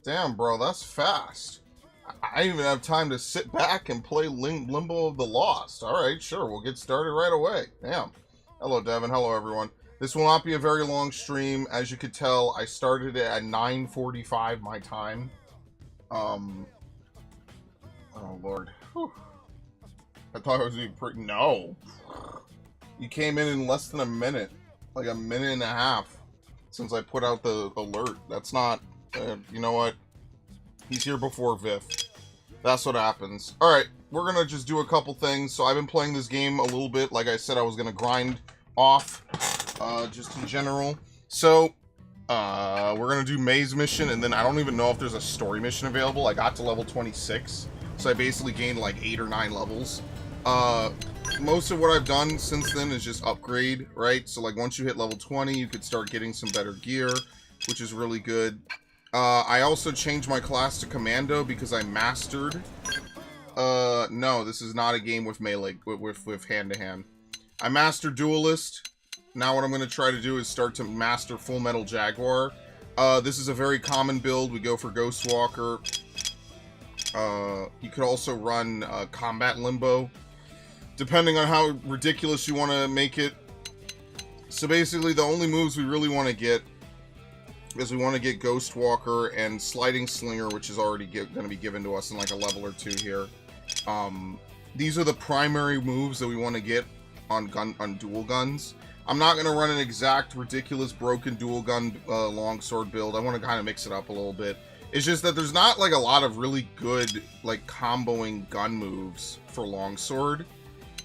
Damn, bro, that's fast. I didn't even have time to sit back and play Limbo of the Lost. Alright, sure, we'll get started right away. Damn. Hello, Devin. Hello, everyone. This will not be a very long stream. As you could tell, I started it at 9:45 my time. Oh, Lord. Whew. I thought it was even pretty... No. You came in less than a minute. Like a minute and a half since I put out the alert. That's not... you know what? He's here before Viv. That's what happens. Alright, we're gonna just do a couple things. So I've been playing this game a little bit. Like I said, I was gonna grind off, just in general. So, we're gonna do Maze mission, and then I don't even know if there's a story mission available. I got to level 26, so I basically gained like 8 or 9 levels. Most of what I've done since then is just upgrade, right? So like once you hit level 20, you could start getting some better gear, which is really good. I also changed my class to Commando because I mastered... no, this is not a game with melee, with hand-to-hand. I mastered Duelist. Now what I'm going to try to do is start to master Full Metal Jaguar. This is a very common build. We go for Ghost Walker. You could also run Combat Limbo, depending on how ridiculous you want to make it. So basically, the only moves we really want to get is we want to get Ghost Walker and Sliding Slinger, which is already going to be given to us in like a level or 2 here. These are the primary moves that we want to get on dual guns. I'm not going to run an exact ridiculous broken dual gun longsword build. I want to kind of mix it up a little bit. It's just that there's not like a lot of really good like comboing gun moves for longsword.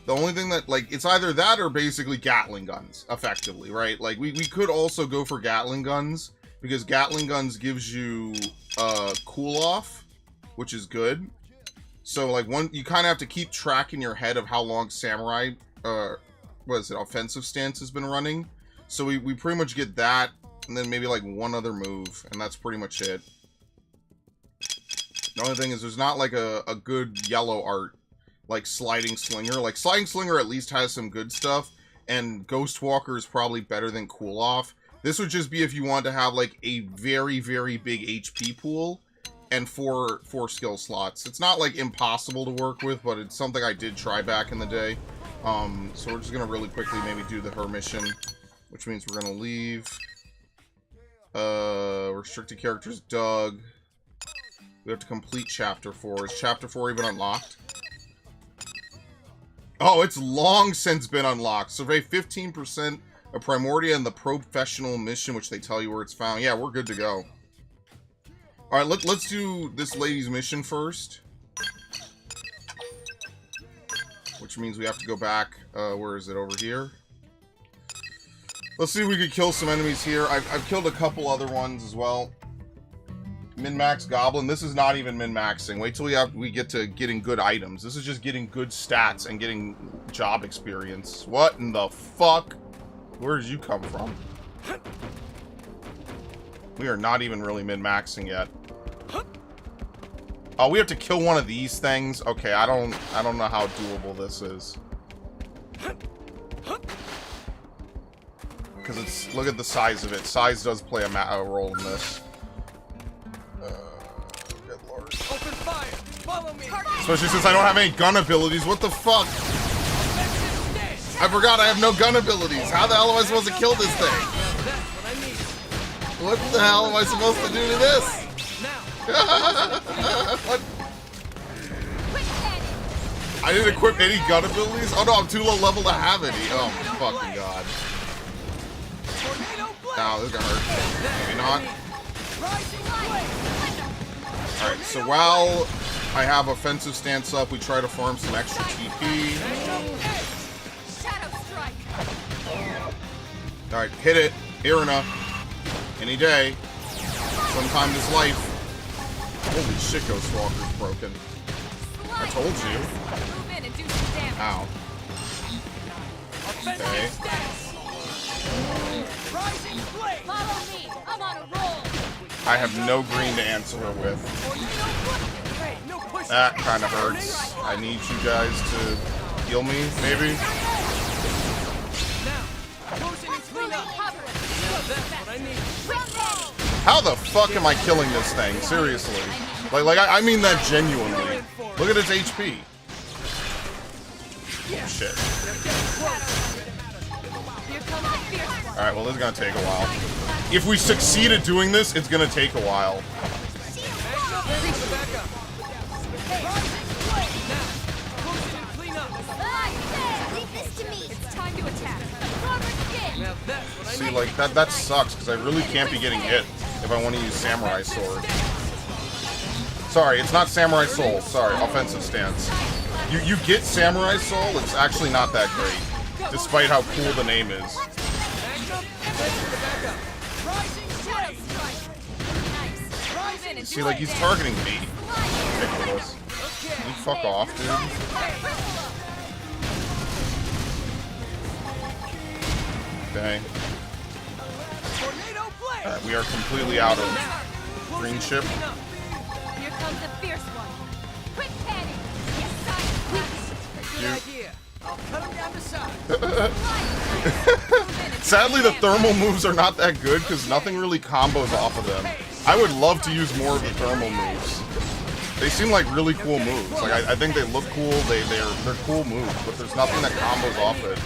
The only thing that, like, it's either that or basically Gatling guns, effectively, right? Like, we could also go for Gatling guns, because Gatling guns gives you cool off, which is good. So like you kind of have to keep track in your head of how long Samurai offensive stance has been running. So we pretty much get that, and then maybe like one other move, and that's pretty much it. The only thing is there's not like a good yellow art like Sliding Slinger. Like Sliding Slinger at least has some good stuff, and Ghost Walker is probably better than Cool Off. This would just be if you want to have like a very, very big HP pool and four skill slots. It's not like impossible to work with, but it's something I did try back in the day. So we're just gonna really quickly maybe do her mission, which means we're gonna leave. Restricted characters, Doug. We have to complete Chapter 4. Is Chapter 4 even unlocked? Oh, it's long since been unlocked. Survey 15% of Primordia and the Professional mission, which they tell you where it's found. Yeah, we're good to go. Alright, let's do this lady's mission first. Which means we have to go back. Where is it? Over here? Let's see if we could kill some enemies here. I've killed a couple other ones as well. Min-max Goblin. This is not even min-maxing. Wait till we get to getting good items. This is just getting good stats and getting job experience. What in the fuck? Where did you come from? We are not even really min-maxing yet. Oh, we have to kill one of these things? Okay, I don't know how doable this is. Because it's... Look at the size of it. Size does play a role in this. Good lord. Open fire! Follow me! Especially since I don't have any gun abilities. What the fuck? I forgot I have no gun abilities. How the hell am I supposed to kill this thing? What the hell am I supposed to do to this? What? I didn't equip any gun abilities? Oh no, I'm too low level to have any. Oh my fucking god. Ow, this is gonna hurt. Maybe not. Alright, so while I have offensive stance up, we try to farm some extra TP. Alright, hit it. Irina. Any day. Sometime this life. Holy shit, Ghost Walker's broken. I told you. Ow. Okay. I have no green to answer her with. That kind of hurts. I need you guys to heal me, maybe? How the fuck am I killing this thing? Seriously. Like I mean that genuinely. Look at its HP. Oh, shit. Alright, well, this is gonna take a while. If we succeed at doing this, it's gonna take a while. See, like, that sucks, because I really can't be getting hit if I want to use Samurai Sword. Sorry, it's not Samurai Soul. Sorry, offensive stance. You get Samurai Soul, it's actually not that great, despite how cool the name is. See, like, he's targeting me. Ridiculous. You fuck off, dude. Okay. Alright, we are completely out of green ship. Here comes the fierce one. Quick panic. Good idea. I'll cut him down to size. Sadly, the thermal moves are not that good because nothing really combos off of them. I would love to use more of the thermal moves. They seem like really cool moves. Like I think they look cool. They're cool moves, but there's nothing that combos off it.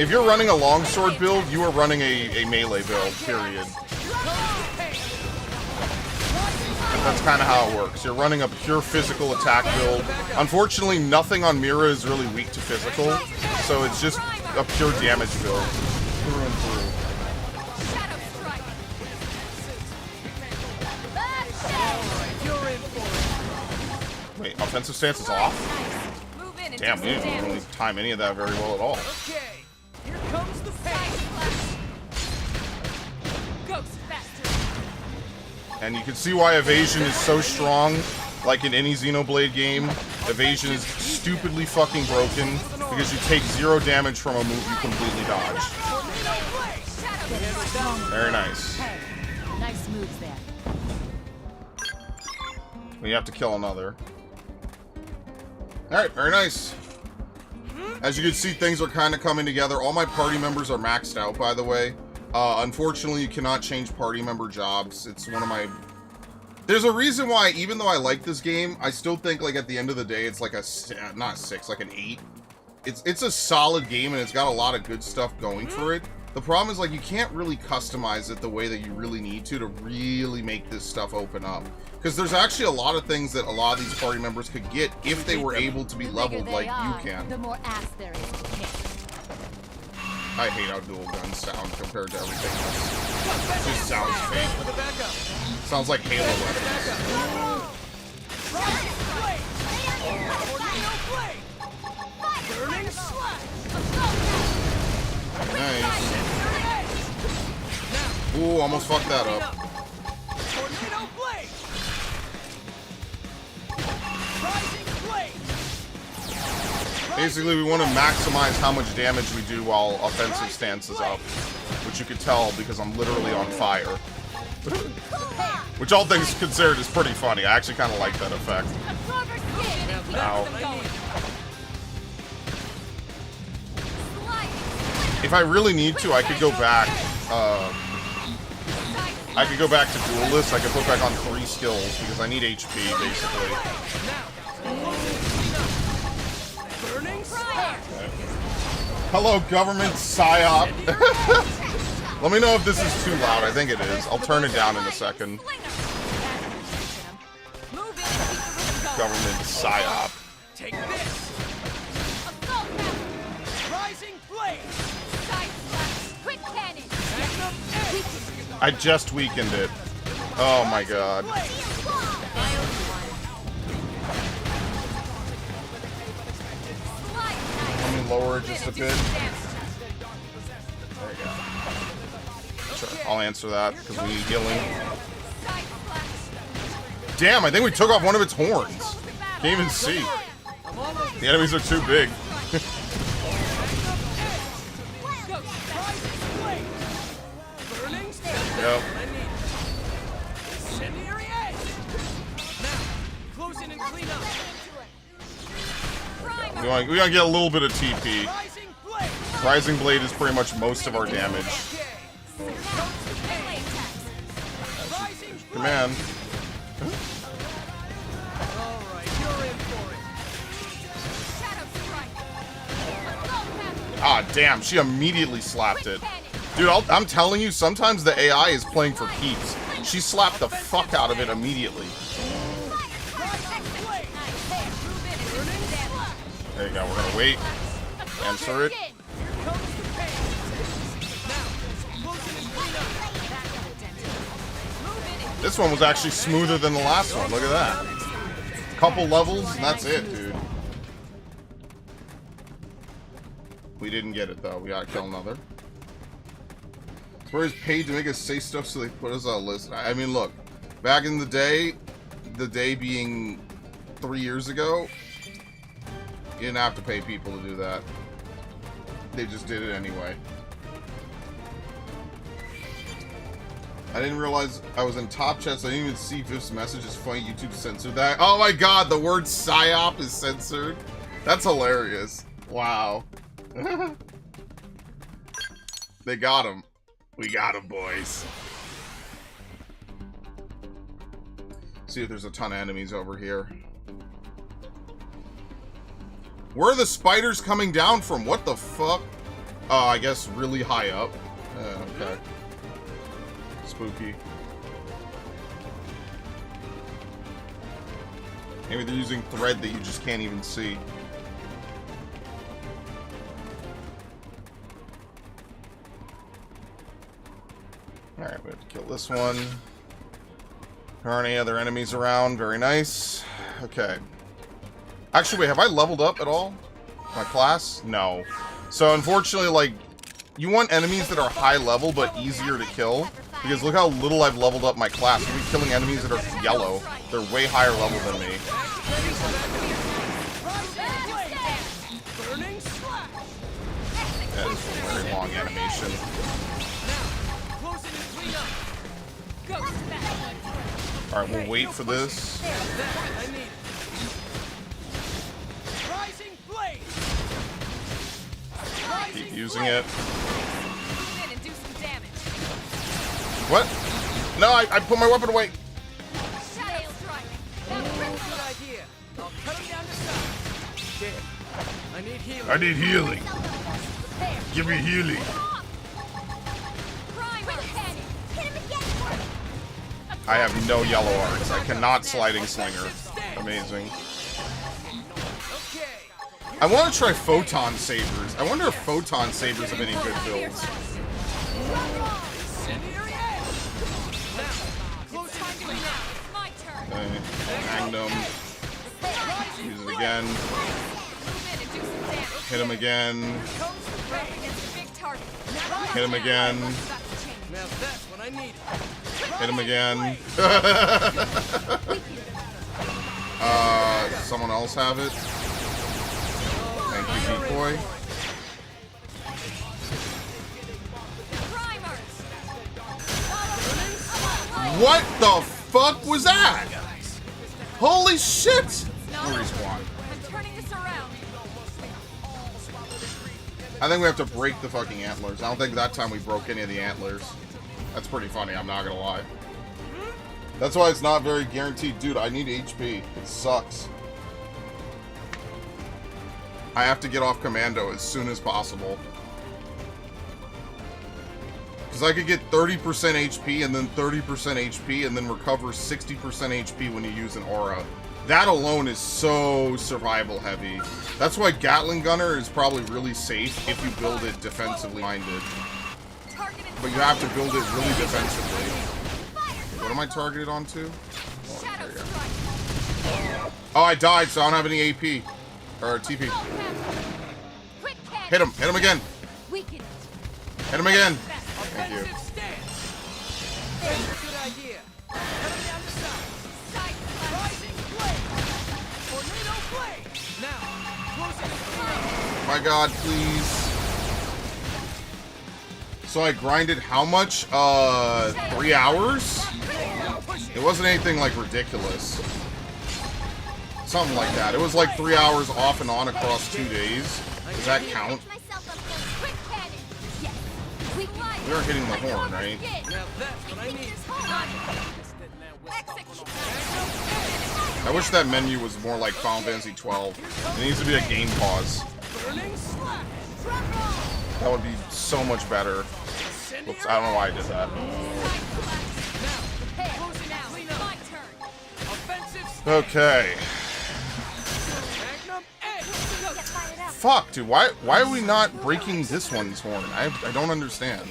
If you're running a longsword build, you are running a melee build. Period. That's kind of how it works. You're running a pure physical attack build. Unfortunately, nothing on Mira is really weak to physical, so it's just a pure damage build. Through and through. Wait, offensive stance is off? Damn, we didn't really time any of that very well at all. Okay, here comes the pain. And you can see why evasion is so strong. Like in any Xenoblade game, evasion is stupidly fucking broken because you take 0 damage from a move you completely dodge. Very nice. Nice moves there. We have to kill another. Alright, very nice. As you can see, things are kind of coming together. All my party members are maxed out, by the way. Unfortunately, you cannot change party member jobs. It's one of my... There's a reason why, even though I like this game, I still think, like, at the end of the day, it's like a... Not a 6, like an 8. It's a solid game, and it's got a lot of good stuff going for it. The problem is, like, you can't really customize it the way that you really need to really make this stuff open up. Because there's actually a lot of things that a lot of these party members could get if they were able to be leveled like you can. The more ass there is to kick. I hate how dual guns sound compared to everything else. It just sounds fake. Sounds like Halo weapons. Nice. Ooh, almost fucked that up. Basically, we want to maximize how much damage we do while offensive stance is up. Which you could tell because I'm literally on fire. Which all things considered is pretty funny. I actually kind of like that effect. Ow. If I really need to, I could go back. I could go back to Duelist. I could put back on 3 skills because I need HP, basically. Hello, government psyop. Let me know if this is too loud. I think it is. I'll turn it down in a second. Government psyop. Take this. Rising blade. I just weakened it. Oh my god. Let me lower it just a bit. There you go. Sure, I'll answer that because we need healing. Damn, I think we took off one of its horns. Can't even see. The enemies are too big. Yep. We want to get a little bit of TP. Rising Blade is pretty much most of our damage. man. Alright, you're in for it. Shadow strike. Ah, damn, she immediately slapped it. Dude, I'm telling you, sometimes the AI is playing for keeps. She slapped the fuck out of it immediately. There you go, we're gonna wait. Answer it. This one was actually smoother than the last one. Look at that. Couple levels, and that's it, dude. We didn't get it, though. We gotta kill another. Where's paid to make us say stuff so they put us on a list? I mean, look. Back in the day being 3 years ago, you didn't have to pay people to do that. They just did it anyway. I didn't realize I was in top chat, so I didn't even see Viv's message. It's funny YouTube censored that. Oh my god, the word PSYOP is censored. That's hilarious. Wow. They got him. We got him, boys. See if there's a ton of enemies over here. Where are the spiders coming down from? What the fuck? Oh, I guess really high up. Okay. Spooky. Maybe they're using thread that you just can't even see. Alright, we have to kill this one. There aren't any other enemies around. Very nice. Okay. Actually, wait, have I leveled up at all? My class? No. So, unfortunately, like, you want enemies that are high level but easier to kill. Because look how little I've leveled up my class. I'll be killing enemies that are yellow. They're way higher level than me. That is a very long animation. Alright, we'll wait for this. Keep using it. What? No, I put my weapon away. I need healing. Give me healing. I have no yellow arts. I cannot sliding slinger. Amazing. I want to try photon sabers. I wonder if photon sabers have any good builds. Okay. Magnum. Use it again. Hit him again. Hit him again. Hit him again. Someone else have it? Thank you, decoy. What the fuck was that? Holy shit! Respawn. I think we have to break the fucking antlers. I don't think that time we broke any of the antlers. That's pretty funny, I'm not gonna lie. That's why it's not very guaranteed. Dude, I need HP. It sucks. I have to get off commando as soon as possible. Because I could get 30% HP and then 30% HP and then recover 60% HP when you use an aura. That alone is so survival heavy. That's why Gatling Gunner is probably really safe if you build it defensively minded. But you have to build it really defensively. What am I targeted onto? Oh, there you go. Oh, I died, so I don't have any AP. Or TP. Hit him. Hit him again. Hit him again. Thank you. My god, please. So I grinded how much? 3 hours? It wasn't anything like ridiculous. Something like that. It was like 3 hours off and on across 2 days. Does that count? We are hitting the horn, right? I wish that menu was more like Final Fantasy 12. It needs to be a game pause. That would be so much better. Whoops, I don't know why I did that. Okay. Fuck, dude, why are we not breaking this one's horn? I don't understand.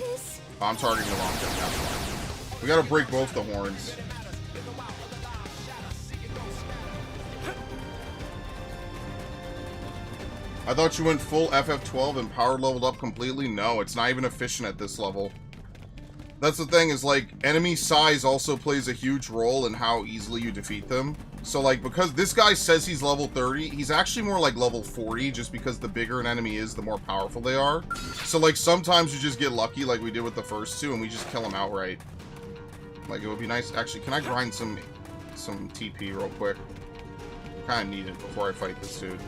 Oh, I'm targeting the wrong thing, that's why. We gotta break both the horns. I thought you went full FF12 and power leveled up completely. No, it's not even efficient at this level. That's the thing, is like, enemy size also plays a huge role in how easily you defeat them. So like, because this guy says he's level 30, he's actually more like level 40, just because the bigger an enemy is, the more powerful they are. So like, sometimes you just get lucky like we did with the first two, and we just kill them outright. Like, it would be nice. Actually, can I grind some TP real quick? I kinda need it before I fight this dude.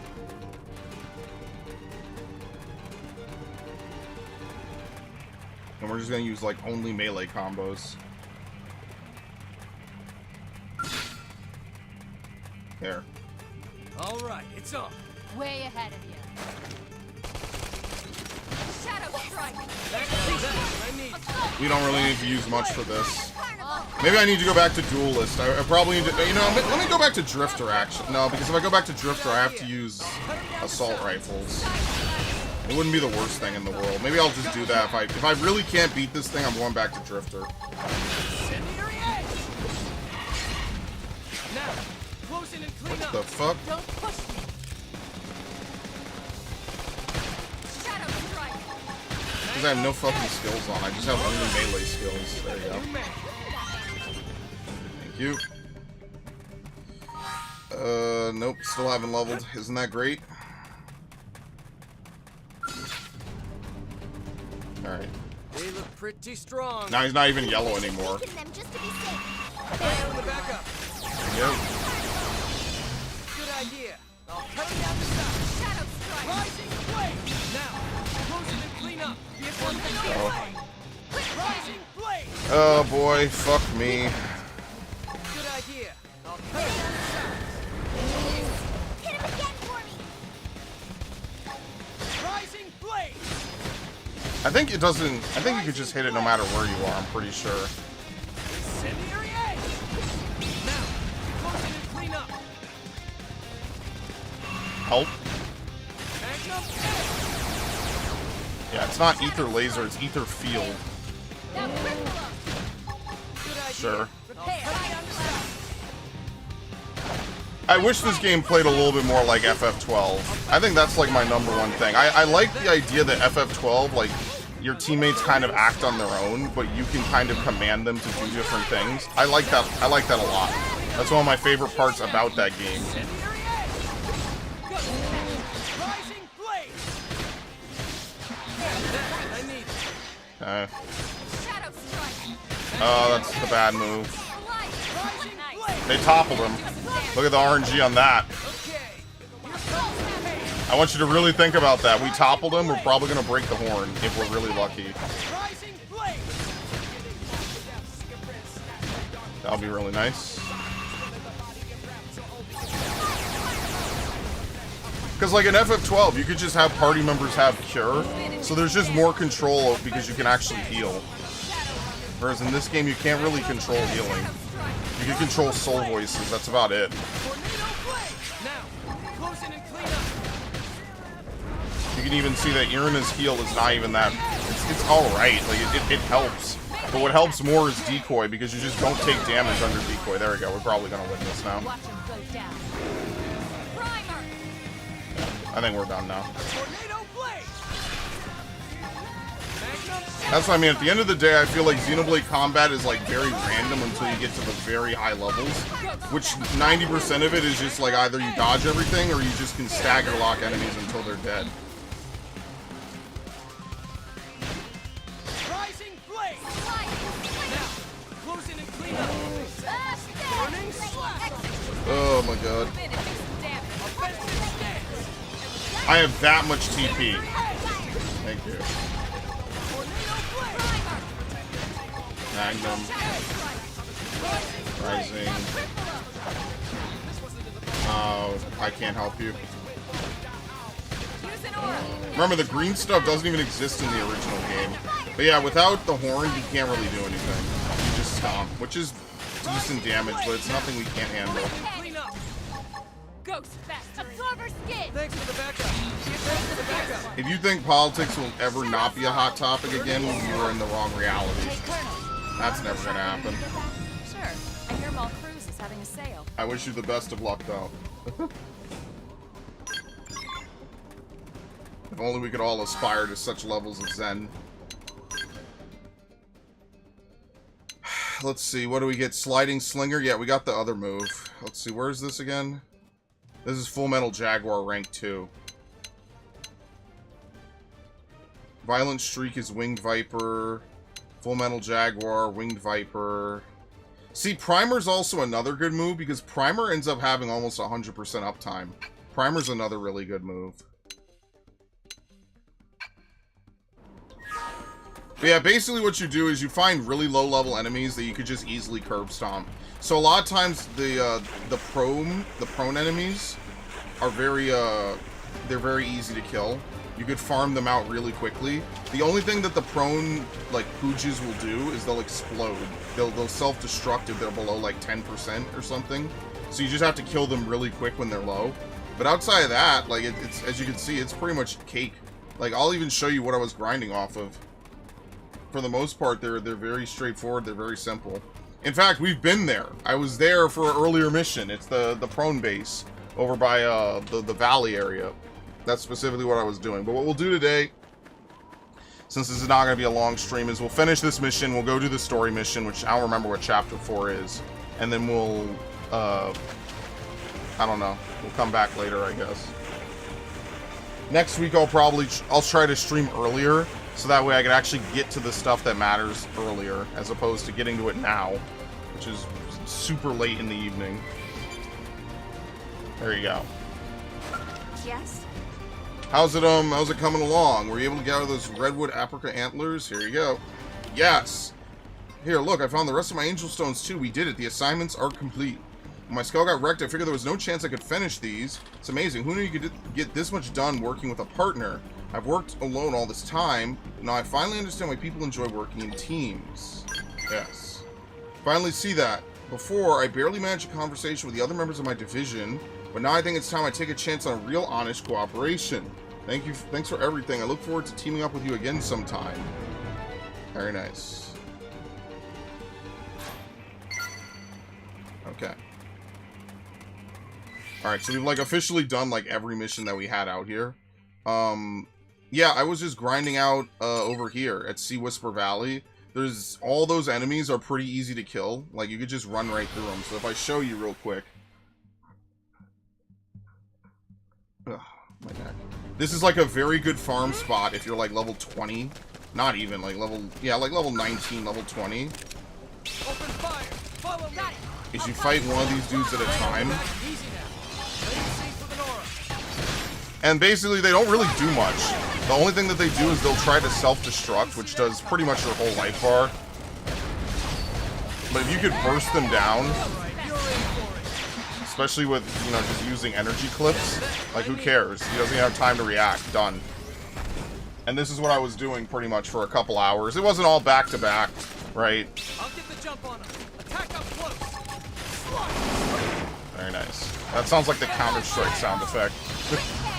And we're just gonna use like only melee combos. There. All right, it's on. Way ahead of you. Shadow strike. We don't really need to use much for this. Maybe I need to go back to Duelist. I probably need to, you know, let me go back to Drifter, actually. No, because if I go back to Drifter, I have to use assault rifles. It wouldn't be the worst thing in the world. Maybe I'll just do that. If I really can't beat this thing, I'm going back to Drifter. What the fuck? Don't push me. Shadow strike. Because I have no fucking skills on. I just have only melee skills. There you go. Thank you. Nope. Still haven't leveled. Isn't that great? Alright. They look pretty strong. Now he's not even yellow anymore. Back up. Yep. Good idea. I'll cut it down the side. Shadow strike. Rising blade. Now, close it and clean up. Give one the Rising blade. Oh boy, fuck me. Good idea. I'll cut it down the side. Hit him again for me. Rising blade. I think it doesn't. I think you could just hit it no matter where you are. I'm pretty sure. Incendiary edge. Now, close it and clean up. Help. Magnum edge. Yeah, it's not ether laser. It's ether field. Now cripple him. Good idea. Sure. I'll cut it down the side. I wish this game played a little bit more like FF12. I think that's like my #1 thing. I like the idea that FF12, like, your teammates kind of act on their own, but you can kind of command them to do different things. I like that a lot. That's one of my favorite parts about that game. Incendiary edge. Go. Rising blade. I need it. Shadow strike. Oh, that's the bad move. Rising blade. They toppled him. Look at the RNG on that. Okay. I want you to really think about that. We toppled him. We're probably going to break the horn if we're really lucky. Rising blade. That'll be really nice. Because like in FF12, you could just have party members have cure. So there's just more control because you can actually heal. Whereas in this game, you can't really control healing. You can control soul voices. That's about it. Tornado blade. Now, close it and clean up. You can even see that Irina's heal is not even that. It's alright. Like, it helps. But what helps more is decoy, because you just don't take damage under decoy. There we go. We're probably going to win this now. Watch him go down. Primer. I think we're done now. Tornado blade. Magnum That's what I mean. At the end of the day, I feel like Xenoblade combat is like very random until you get to the very high levels. Which 90% of it is just like either you dodge everything or you just can stagger lock enemies until they're dead. rising blade. Now, close it and clean up. Burning slash. Oh my god. Offensive stance. I have that much TP. Thank you. Tornado blade. Magnum. Rising. Oh, I can't help you. Remember, the green stuff doesn't even exist in the original game. But yeah, without the horn, you can't really do anything. You just stomp, which is decent damage, but it's nothing we can't handle. Clean up. Ghost faster. Absorber skin. Thanks for the backup. Thanks for the backup. If you think politics will ever not be a hot topic again, you are in the wrong reality. Hey, Colonel. That's never gonna happen. Sure. I hear Mall Cruise is having a sale. I wish you the best of luck, though. If only we could all aspire to such levels of Zen. Let's see, what do we get? Sliding Slinger? Yeah, we got the other move. Let's see, where is this again? This is Full Metal Jaguar rank 2. Violent Streak is Winged Viper. Full Metal Jaguar, Winged Viper. See, Primer's also another good move because Primer ends up having almost 100% uptime. Primer's another really good move. But yeah, basically what you do is you find really low-level enemies that you could just easily curb stomp. So a lot of times the prone enemies are they're very easy to kill. You could farm them out really quickly. The only thing that the prone like Pooges will do is they'll explode. They'll self-destruct if they're below like 10% or something. So you just have to kill them really quick when they're low. But outside of that, like it's as you can see, it's pretty much cake. Like I'll even show you what I was grinding off of. For the most part, they're very straightforward. They're very simple. In fact, we've been there. I was there for an earlier mission. It's the prone base over by the valley area. That's specifically what I was doing. But what we'll do today, since this is not going to be a long stream, is we'll finish this mission. We'll go do the story mission, which I don't remember what chapter 4 is, and then we'll I don't know. We'll come back later, I guess. Next week, I'll try to stream earlier. So that way I can actually get to the stuff that matters earlier, as opposed to getting to it now, which is super late in the evening. There you go. Yes. How's it coming along? Were you able to gather those redwood aprica antlers? Here you go. Yes. Here, look, I found the rest of my angel stones too. We did it. The assignments are complete. When my skull got wrecked, I figured there was no chance I could finish these. It's amazing. Who knew you could get this much done working with a partner? I've worked alone all this time. Now I finally understand why people enjoy working in teams. Yes. Finally see that. Before, I barely managed a conversation with the other members of my division, but now I think it's time I take a chance on real honest cooperation. Thanks for everything. I look forward to teaming up with you again sometime. Very nice. Okay. Alright, so we've like officially done like every mission that we had out here. Yeah, I was just grinding out over here at Sea Whisper Valley. There's all those enemies are pretty easy to kill. Like you could just run right through them. So if I show you real quick. Ugh, my neck. This is like a very good farm spot if you're like level 20. Not even like level, yeah, like level 19, level 20. Open fire. Follow me. Is you fight one of these dudes at a time. Easy now. Ready to see for the Nora. And basically they don't really do much. The only thing that they do is they'll try to self-destruct, which does pretty much their whole life bar. But if you could burst them down, especially with, you know, just using energy clips, like who cares? He doesn't even have time to react. Done. And this is what I was doing pretty much for a couple hours. It wasn't all back-to-back, right? I'll get the jump on him. Attack up close. Very nice. That sounds like the Counter-Strike sound effect.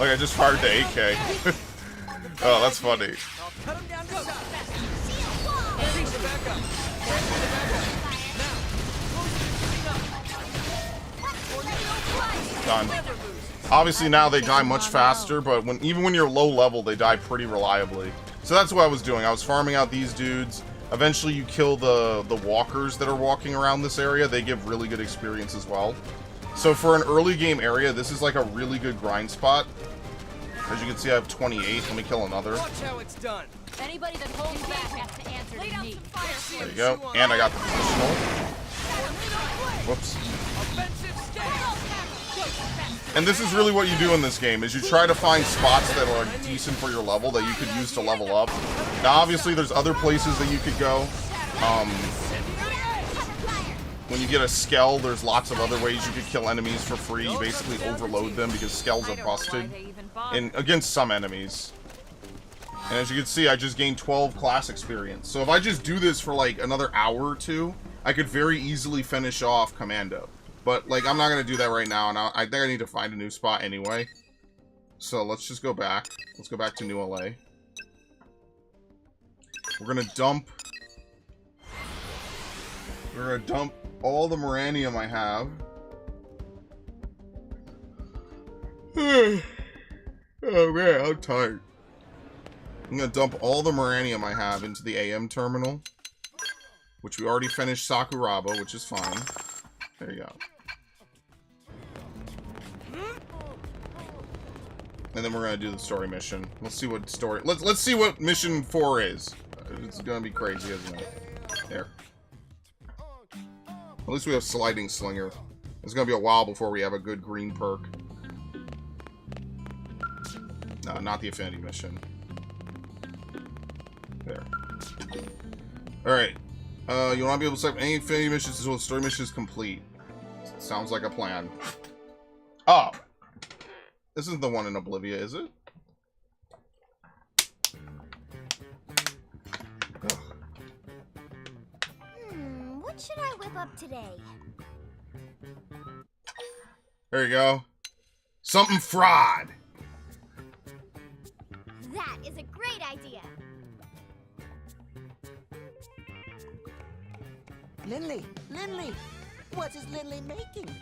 Like I just fired the AK. Oh, that's funny. I'll cut him down to size. Increase the backup. Increase the backup. Now, close the Done. Obviously now they die much faster, but even when you're low level, they die pretty reliably. So that's what I was doing. I was farming out these dudes. Eventually you kill the walkers that are walking around this area. They give really good experience as well. So for an early game area, this is like a really good grind spot. As you can see, I have 28. Let me kill another. Watch how it's done. Anybody that holds back has to answer to me. There you go. And I got the positional. Whoops. Offensive stance. And this is really what you do in this game, is you try to find spots that are decent for your level that you could use to level up. Now, obviously, there's other places that you could go. when you get a Skell, there's lots of other ways you could kill enemies for free. You basically overload them because Skells are busted against some enemies. And as you can see, I just gained 12 class experience. So if I just do this for like another hour or two, I could very easily finish off Commando. But like, I'm not going to do that right now, and I think I need to find a new spot anyway. So let's just go back. Let's go back to New LA. We're going to dump all the Moranium I have. Oh man, I'm tired. I'm going to dump all the Moranium I have into the AM terminal, which we already finished Sakuraba, which is fine. There you go. And then we're going to do the story mission. Let's see what story... Let's see what mission 4 is. It's going to be crazy, isn't it? There. At least we have Sliding Slinger. It's going to be a while before we have a good green perk. No, not the Affinity mission. There. Alright. You want to be able to select any Affinity missions until the story mission is complete. Sounds like a plan. Oh! This isn't the one in Oblivia, is it? What should I whip up today? There you go. Something fraud! That is a great idea. Lindley, what is Lindley making?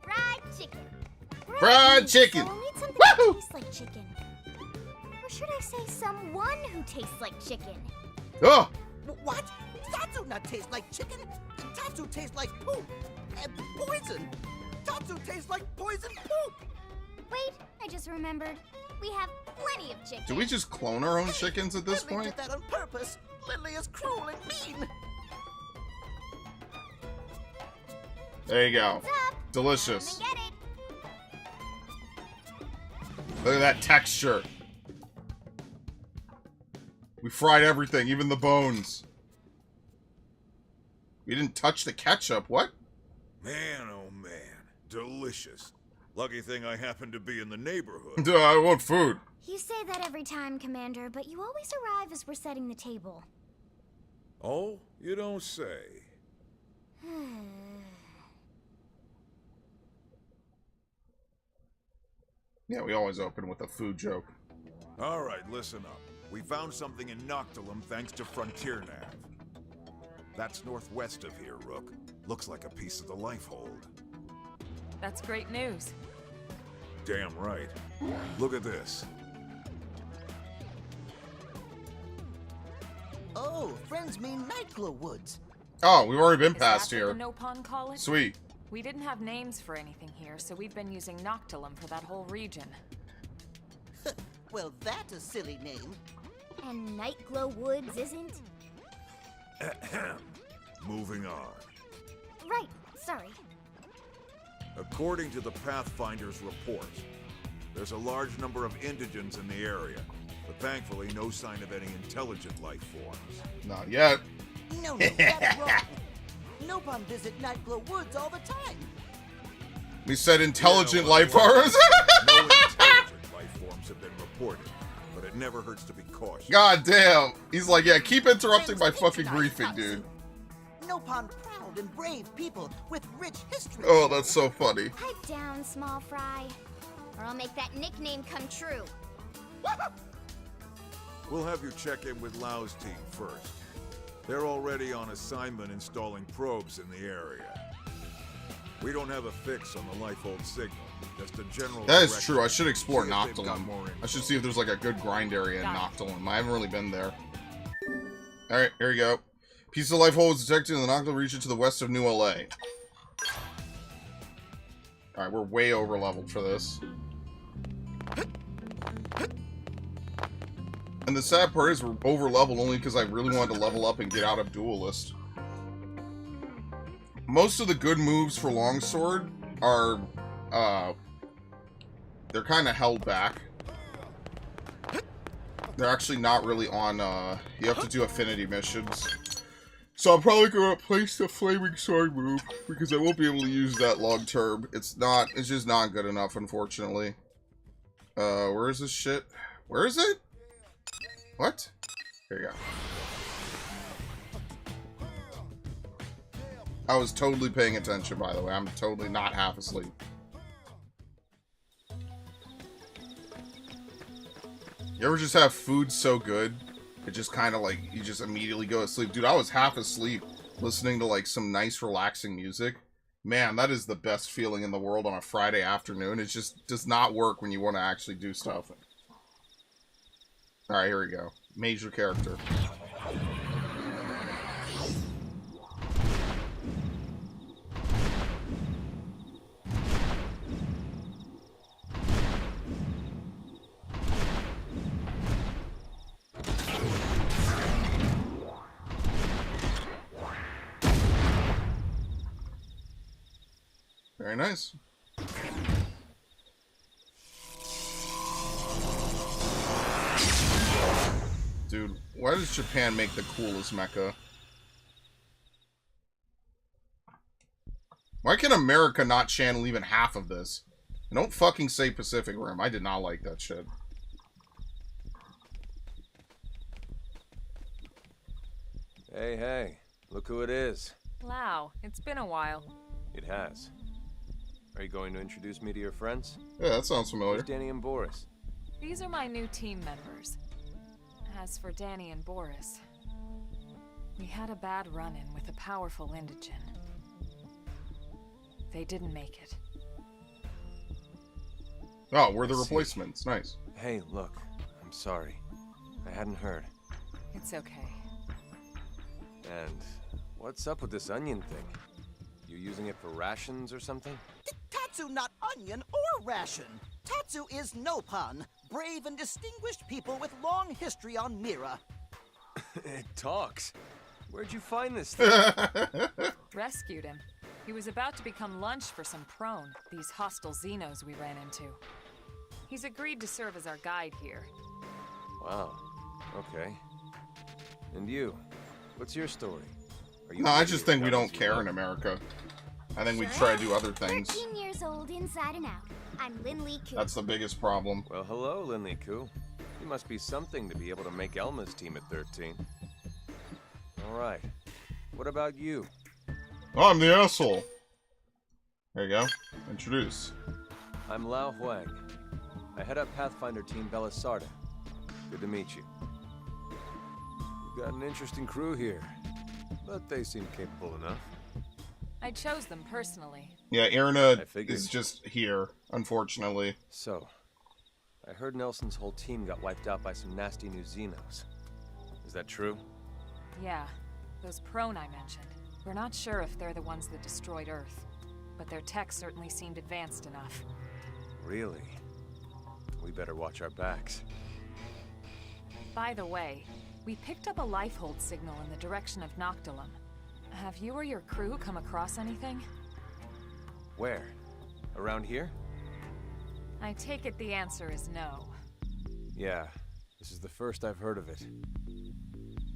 Fried chicken. Fried chicken! So we'll need something that tastes like chicken. Or should I say someone who tastes like chicken? Oh! What? Tatsu not taste like chicken. Tatsu tastes like poop. And poison. Tatsu tastes like poison poop. Wait, I just remembered. We have plenty of chicken. Do we just clone our own chickens at this Lindley point? did that on purpose. Lindley is cruel and mean. There you go. What's up? Delicious. Come and get it. Look at that texture. We fried everything, even the bones. We didn't touch the ketchup. What? Man, oh man. Delicious. Lucky thing I happen to be in the neighborhood. I want food. You say that every time, Commander, but you always arrive as we're setting the table. Oh, you don't say. Yeah, we always open with a food joke. All right, listen up. We found something in Noctilum thanks to Frontier Nav. That's northwest of here, Rook. Looks like a piece of the Lifehold. That's great news. Damn right. Look at this. Oh, friends mean Nightglow Woods. Oh, we've already been Is past that here. what the Nopon call it? Sweet. We didn't have names for anything here, so we've been using Noctilum for that whole region. Well, that's a silly name. And Nightglow Woods isn't? Moving on. Right, sorry. According to the Pathfinder's report, there's a large number of indigents in the area, but thankfully no sign of any intelligent life forms. Not yet. No, that's wrong. Nopon visit Nightglow Woods all the time. We said intelligent Yeah, life well, forms. no intelligent life forms have been reported, but it never hurts to be cautious. God damn. He's like, yeah, keep interrupting my fucking briefing, dude. Nopon proud and brave people with rich history. Oh, that's so funny. Pipe down, small fry, or I'll make that nickname come true. We'll have you check in with Lau's team first. They're already on assignment installing probes in the area. We don't have a fix on the Lifehold signal, just a general That is direction. true. I should explore See if they've got Noctilum. more info. I should see if there's like a good grind area in Got Noctilum. I haven't really been there. Alright, here we go. Piece of life hole is detected in the Noctilum region to the west of New LA. Alright, we're way over leveled for this. And the sad part is we're over leveled only because I really wanted to level up and get out of Duelist. Most of the good moves for Longsword are, they're kind of held back. They're actually not really on, you have to do affinity missions. So I'm probably going to place the Flaming Sword move, because I won't be able to use that long term. It's just not good enough, unfortunately. Where is this shit? Where is it? What? Here you go. I was totally paying attention, by the way. I'm totally not half asleep. You ever just have food so good, it just kind of like, you just immediately go to sleep? Dude, I was half asleep listening to like some nice relaxing music. Man, that is the best feeling in the world on a Friday afternoon. It just does not work when you want to actually do stuff. Alright, here we go. Major character. Very nice. Dude, why does Japan make the coolest mecha? Why can America not channel even half of this? And don't fucking say Pacific Rim. I did not like that shit. Hey, hey. Look who it is. Lau, it's been a while. It has. Are you going to introduce me to your friends? Yeah, that sounds familiar. Where's Danny and Boris? These are my new team members. As for Danny and Boris, we had a bad run-in with a powerful indigen. They didn't make it. Oh, we're the replacements. Nice. Hey, look. I'm sorry. I hadn't heard. It's okay. And what's up with this onion thing? You using it for rations or something? Tatsu not onion or ration. Tatsu is Nopon, brave and distinguished people with long history on Mira. It talks. Where'd you find this thing? Rescued him. He was about to become lunch for some prone, these hostile Xenos we ran into. He's agreed to serve as our guide here. Wow. Okay. And you? What's your story? Are you No, I just think we don't you care love? in America. I think we try to do other things. 13 years old inside and out. I'm Lin Lee Koo. That's the biggest problem. Well, hello, Lin Koo. You must be something to be able to make Elma's team at 13. All right. What about you? Oh, I'm the asshole. There you go. Introduce. I'm Lao Huang. I head up Pathfinder Team Belisarda. Good to meet you. You've got an interesting crew here, but they seem capable enough. I chose them personally. Yeah, I Irina figured. is just here, unfortunately. So, I heard Nelson's whole team got wiped out by some nasty new Xenos. Is that true? Yeah, those prone I mentioned. We're not sure if they're the ones that destroyed Earth, but their tech certainly seemed advanced enough. Really? We better watch our backs. By the way, we picked up a lifehold signal in the direction of Noctilum. Have you or your crew come across anything? Where? Around here? I take it the answer is no. Yeah, this is the first I've heard of it.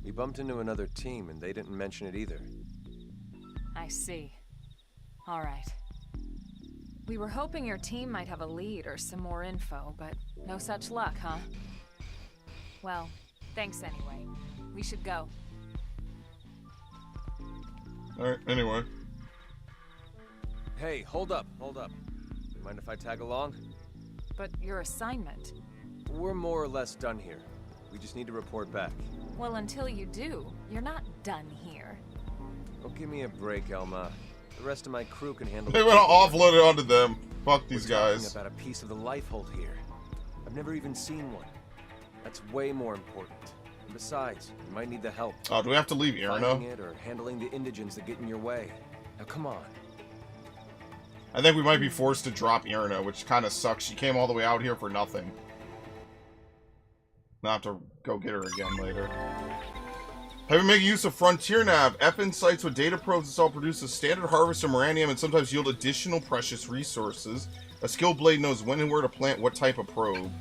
We bumped into another team and they didn't mention it either. I see. All right. We were hoping your team might have a lead or some more info, but no such luck, huh? Well, thanks anyway. We should go. Alright, anyway. Hey, hold up. Mind if I tag along? But your assignment? We're more or less done here. We just need to report back. Well, until you do, you're not done here. Oh, give me a break, Elma. The rest of my crew can handle They it. want to offload it onto them. Fuck these We're talking guys. about a piece of the lifehold here. I've never even seen one. That's way more important. And besides, you might need the help. Oh, do we have to leave Irina? Finding it or handling the indigents that get in your way. Now come on. I think we might be forced to drop Irina, which kind of sucks. She came all the way out here for nothing. I'll have to go get her again later. Have been making use of Frontier Nav. FN sites with data probes that self produce a standard harvest of Moranium and sometimes yield additional precious resources. A skilled blade knows when and where to plant what type of probe.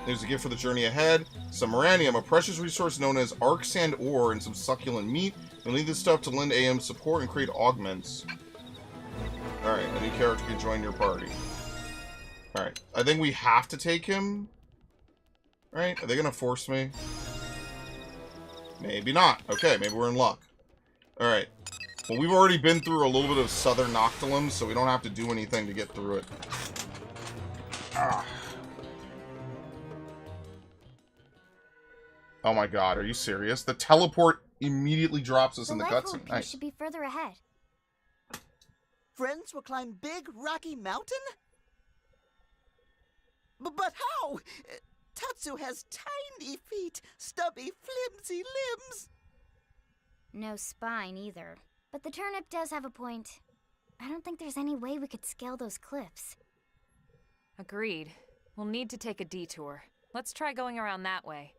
There's a gift for the journey ahead. Some uranium, a precious resource known as arc sand ore, and some succulent meat. You'll need this stuff to lend AM support and create augments. Alright, a new character can join your party. Alright, I think we have to take him. Right? Are they gonna force me? Maybe not. Okay, maybe we're in luck. Alright. Well, we've already been through a little bit of Southern Noctilum, so we don't have to do anything to get through it. Ah. Oh my god, are you serious? The teleport immediately drops us in the cutscene. Nice. Should be further ahead. Friends will climb Big Rocky Mountain? But how? Tatsu has tiny feet, stubby, flimsy limbs. No spine either. But the turnip does have a point. I don't think there's any way we could scale those cliffs. Agreed. We'll need to take a detour. Let's try going around that way.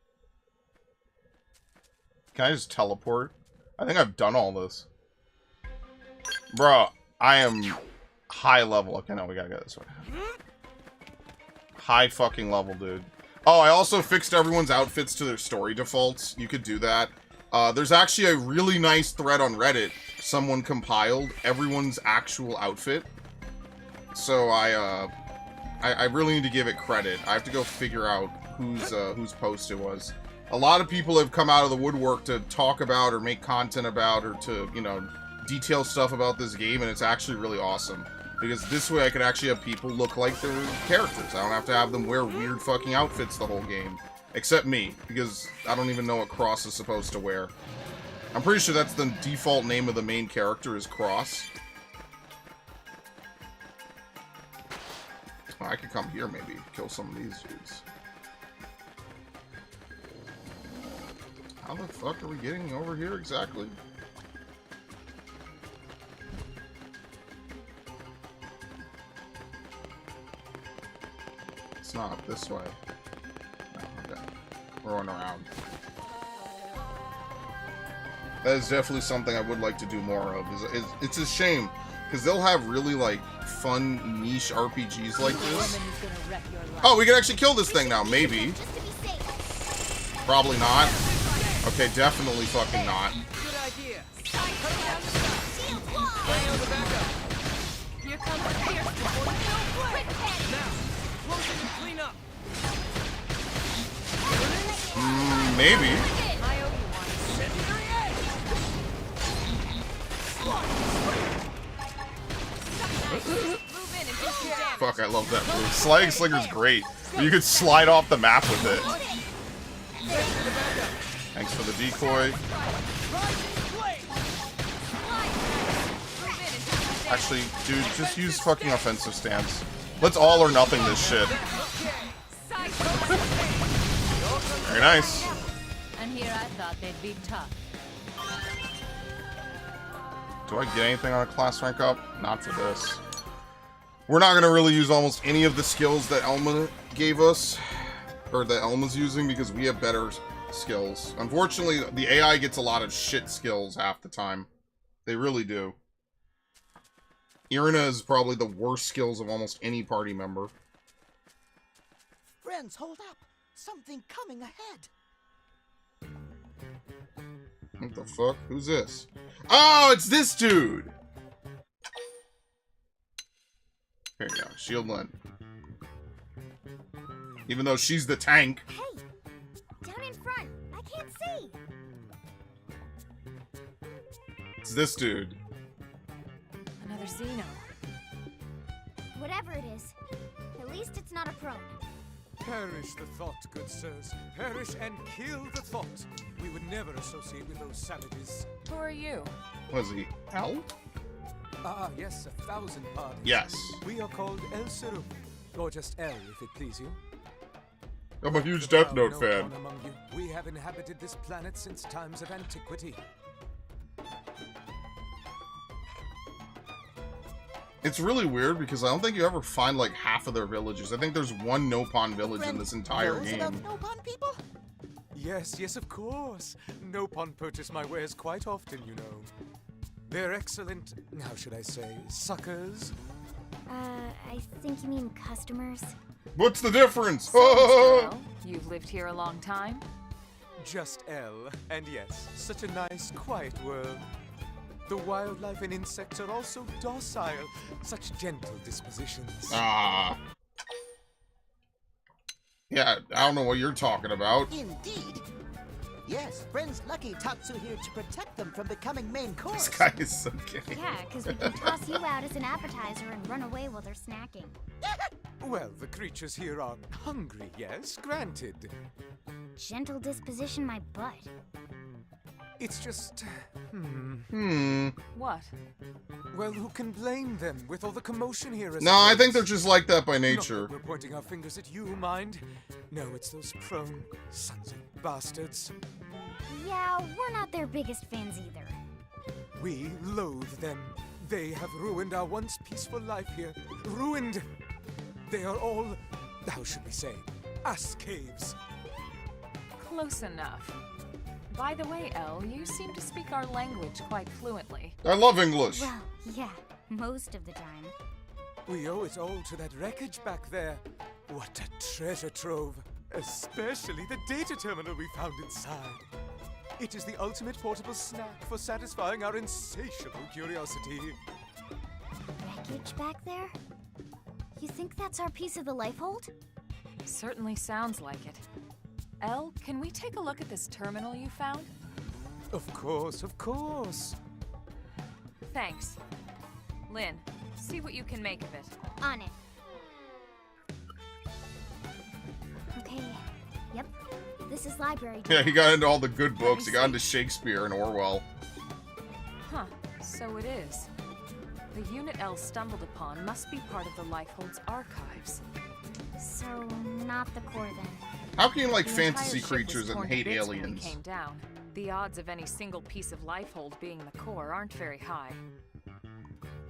Can I just teleport? I think I've done all this. Bro, I am high level. Okay, no, we gotta go this way. High fucking level, dude. Oh, I also fixed everyone's outfits to their story defaults. You could do that. There's actually a really nice thread on Reddit. Someone compiled everyone's actual outfit. So I really need to give it credit. I have to go figure out whose post it was. A lot of people have come out of the woodwork to talk about or make content about or to, you know, detail stuff about this game, and it's actually really awesome. Because this way I could actually have people look like their characters. I don't have to have them wear weird fucking outfits the whole game. Except me, because I don't even know what Cross is supposed to wear. I'm pretty sure that's the default name of the main character is Cross. Oh, I could come here maybe, kill some of these dudes. How the fuck are we getting over here exactly? It's not this way. No, okay. We're going around. That is definitely something I would like to do more of. It's a shame, because they'll have really, like, fun, niche RPGs like this. Oh, we can actually kill this thing now, maybe. Probably not. Okay, definitely fucking not. Good idea. Here comes the fierce now, close in and clean up. Maybe. Fuck, I love that move. Sliding Slinger's great. You could slide off the map with it. Thanks for the decoy. Actually, dude, just use fucking offensive stance. Let's all or nothing this shit. Very nice. And here I thought they'd be tough. Do I get anything on a class rank up? Not for this. We're not going to really use almost any of the skills that Elma gave us, or that Elma's using, because we have better skills. Unfortunately, the AI gets a lot of shit skills half the time. They really do. Irina is probably the worst skills of almost any party member. Friends, hold up. Something coming ahead. What the fuck? Who's this? Oh, it's this dude! Here you go. Shield Lynn. Even though she's the tank. Hey! Down in front! I can't see! It's this dude. Another Xeno. Whatever it is, at least it's not a prone. Perish the thought, good sirs. Perish and kill the thought. We would never associate with those savages. Who are you? Was he L? Ah, yes, 1,000 pardons. Yes. We are called El Seruf, or just El, if it please you. I'm a huge Death Note fan. Among you. We have inhabited this planet since times of antiquity. It's really weird because I don't think you ever find like half of their villages. I think there's one Nopon village in this entire Knows game. about Nopon people? Yes, yes, of course. Nopon purchase my wares quite often, you know. They're excellent, how should I say, suckers. I think you mean customers. What's the difference? Girl, You've lived here a long time? Just Elle. And yes, such a nice, quiet world. The wildlife and insects are all so docile, such gentle dispositions. Ah. Yeah, I don't know what you're talking about. Indeed. Yes, friends lucky Tatsu here to protect them from becoming main course. This guy is so gay. Yeah, because we can toss you out as an appetizer and run away while they're snacking. Well, the creatures here are hungry, yes, granted. Gentle disposition my butt. It's just... What? Well, who can blame them with all the commotion here? No, I think they're just like that by Not nature. that we're pointing our fingers at you, mind. No, it's those prone sons of bastards. Yeah, we're not their biggest fans either. We loathe them. They have ruined our once peaceful life here. Ruined! They are all, how should we say, ass caves. Close enough. By the way, Elle, you seem to speak our language quite fluently. I love English. Well, yeah, most of the time. We owe it all to that wreckage back there. What a treasure trove. Especially the data terminal we found inside. It is the ultimate portable snack for satisfying our insatiable curiosity. Wreckage back there? You think that's our piece of the life hold? Certainly sounds like it. Elle, can we take a look at this terminal you found? Of course, of course. Thanks. Lynn, see what you can make of it. On it. Okay, yep. This is library. Yeah, he got into all the good books. He got into Shakespeare and Orwell. Huh, so it is. The unit Elle stumbled upon must be part of the Lifehold's archives. So, not the core then. How can you like The fantasy entire ship was creatures and torn to hate bits when it aliens? came down. The odds of any single piece of Lifehold being the core aren't very high.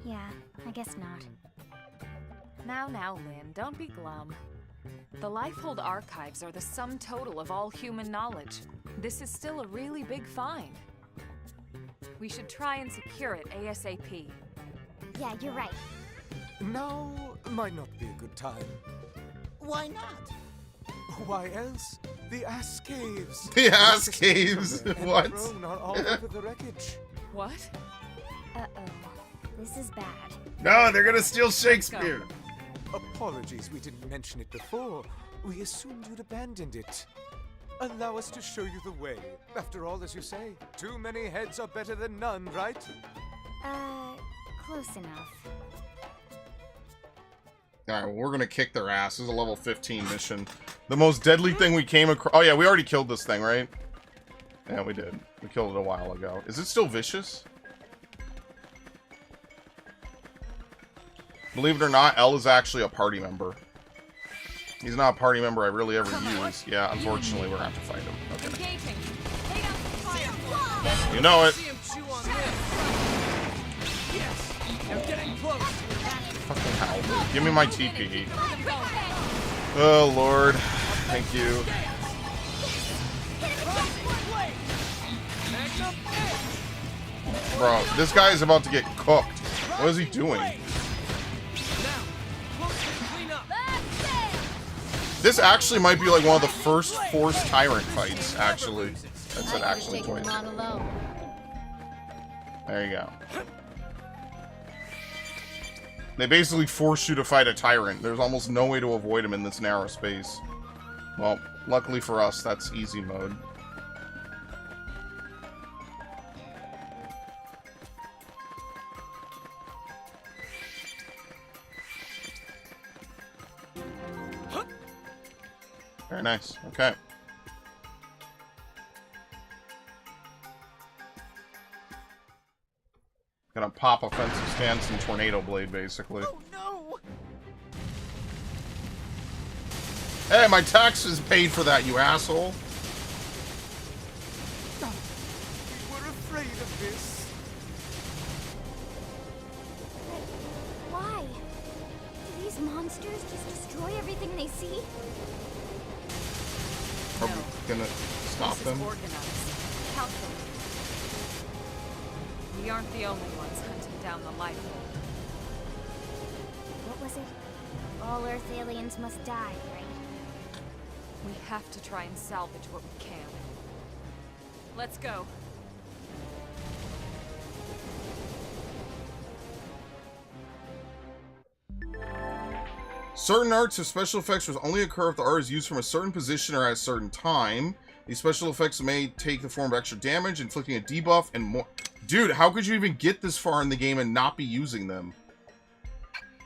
Yeah, I guess not. Now, Lynn, don't be glum. The Lifehold archives are the sum total of all human knowledge. This is still a really big find. We should try and secure it ASAP. Yeah, you're right. Now might not be a good time. Why not? Why else? The ass caves. The ass caves? And What? prone are all over the wreckage. What? Uh-oh. This is bad. No, they're gonna steal Shakespeare. Apologies we didn't mention it before. We assumed you'd abandoned it. Allow us to show you the way. After all, as you say, too many heads are better than none, right? Close enough. Alright, well, we're gonna kick their ass. This is a level 15 mission. The most deadly thing we came across... Oh yeah, we already killed this thing, right? Yeah, we did. We killed it a while ago. Is it still vicious? Believe it or not, Elle is actually a party member. He's not a party member I really ever use. Yeah, unfortunately, we're gonna have to fight him. Okay. Engaging. Take out the fire. You know it. See him chew on this. Yes, they're getting close. Fucking hell. Give me my TP. Oh, Lord. Thank you. Bro, this guy is about to get cooked. What is he doing? This actually might be like one of the first forced tyrant fights, actually. That's it, actually twice. There you go. They basically force you to fight a tyrant. There's almost no way to avoid him in this narrow space. Well, luckily for us, that's easy mode. Very nice. Okay. Gonna pop offensive stance and tornado blade, basically. Oh no! Hey, my taxes paid for that, you asshole. We were afraid of this. Why? Do these monsters just destroy everything they see? Are we gonna stop This them? is organized. Calculated. We aren't the only ones hunting down the Lifehold. What was it? All Earth aliens must die, right? We have to try and salvage what we can. Let's go. Certain arts of special effects will only occur if the art is used from a certain position or at a certain time. These special effects may take the form of extra damage, inflicting a debuff, and more. Dude, how could you even get this far in the game and not be using them?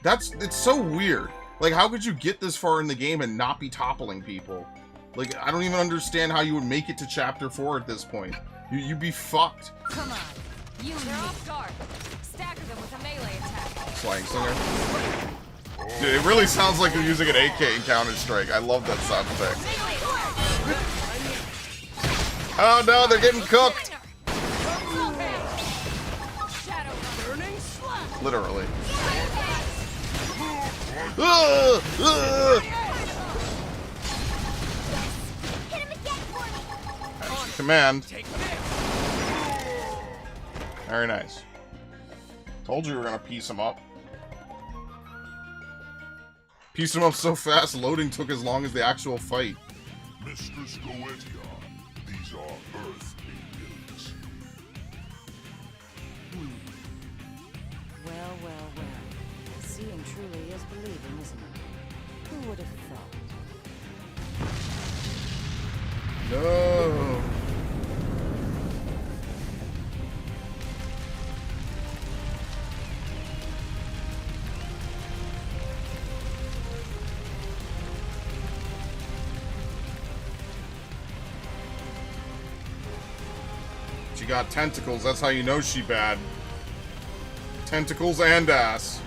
It's so weird. Like, how could you get this far in the game and not be toppling people? Like, I don't even understand how you would make it to Chapter 4 at this point. You'd be fucked. Come on. They're off guard. Stagger them with a melee attack. Flying Singer. Dude, it really sounds like you're using an AK in Counter-Strike. I love that sound effect. Oh no, they're getting cooked! Literally. Command. Very nice. Told you we were gonna piece him up. Pieced him up so fast, loading took as long as the actual fight. Mistress Goetia, these are Earth aliens. Well, well, well. Seeing truly is believing, isn't it? Who would have thought? No. She got tentacles, that's how you know she bad. Tentacles and ass.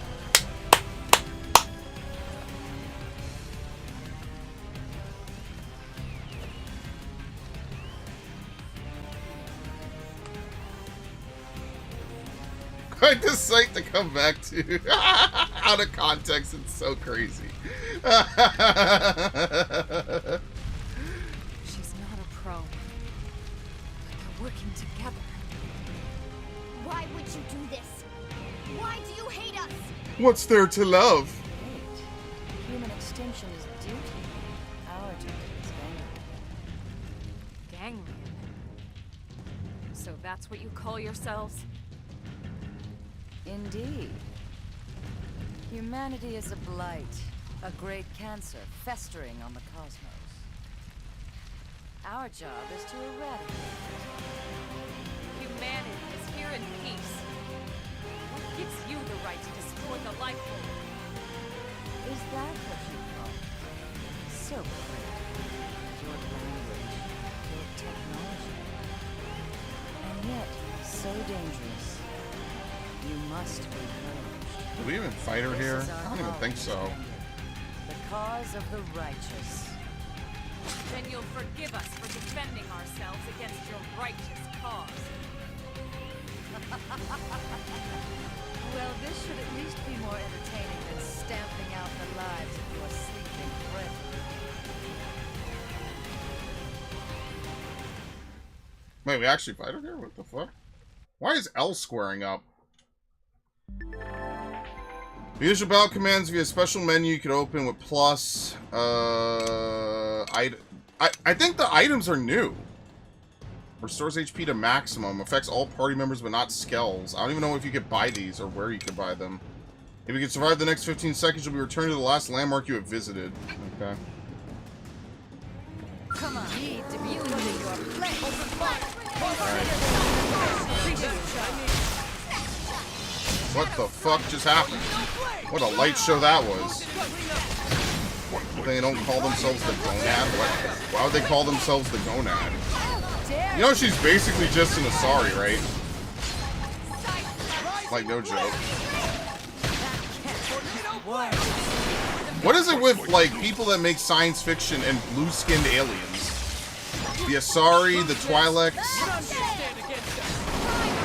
Quite the sight to come back to. Out of context, it's so crazy. She's not a pro. But they're working together. Why would you do this? Why do you hate us? What's there to love? Hate. Human extinction is duty. Our duty is gangland. Gangland. So that's what you call yourselves? Indeed. Humanity is a blight, a great cancer festering on the cosmos. Our job is to eradicate it. Humanity is here in peace. What gives you the right to destroy the life form? Is that what you call it? So great. Your language, your technology. And yet, so dangerous. You must be purged. Do we even fight her here? I don't even think so. The cause of the righteous. Then you'll forgive us for defending ourselves against your righteous cause. Well, this should at least be more entertaining than stamping out the lives of your sleeping brethren. Wait, we actually fight her here? What the fuck? Why is L squaring up? The usual battle commands via special menu you can open with plus. I think the items are new. Restores HP to maximum. Affects all party members but not skells. I don't even know if you could buy these or where you could buy them. If you can survive the next 15 seconds, you'll be returned to the last landmark you have visited. Okay. Come on. Need to be put in your place. What the fuck just happened? What a light show that was. They don't call themselves the Gonad? What? Why would they call themselves the Gonad? You know she's basically just an Asari, right? Like, no joke. What is it with, like, people that make science fiction and blue-skinned aliens? The Asari, the Twi'leks?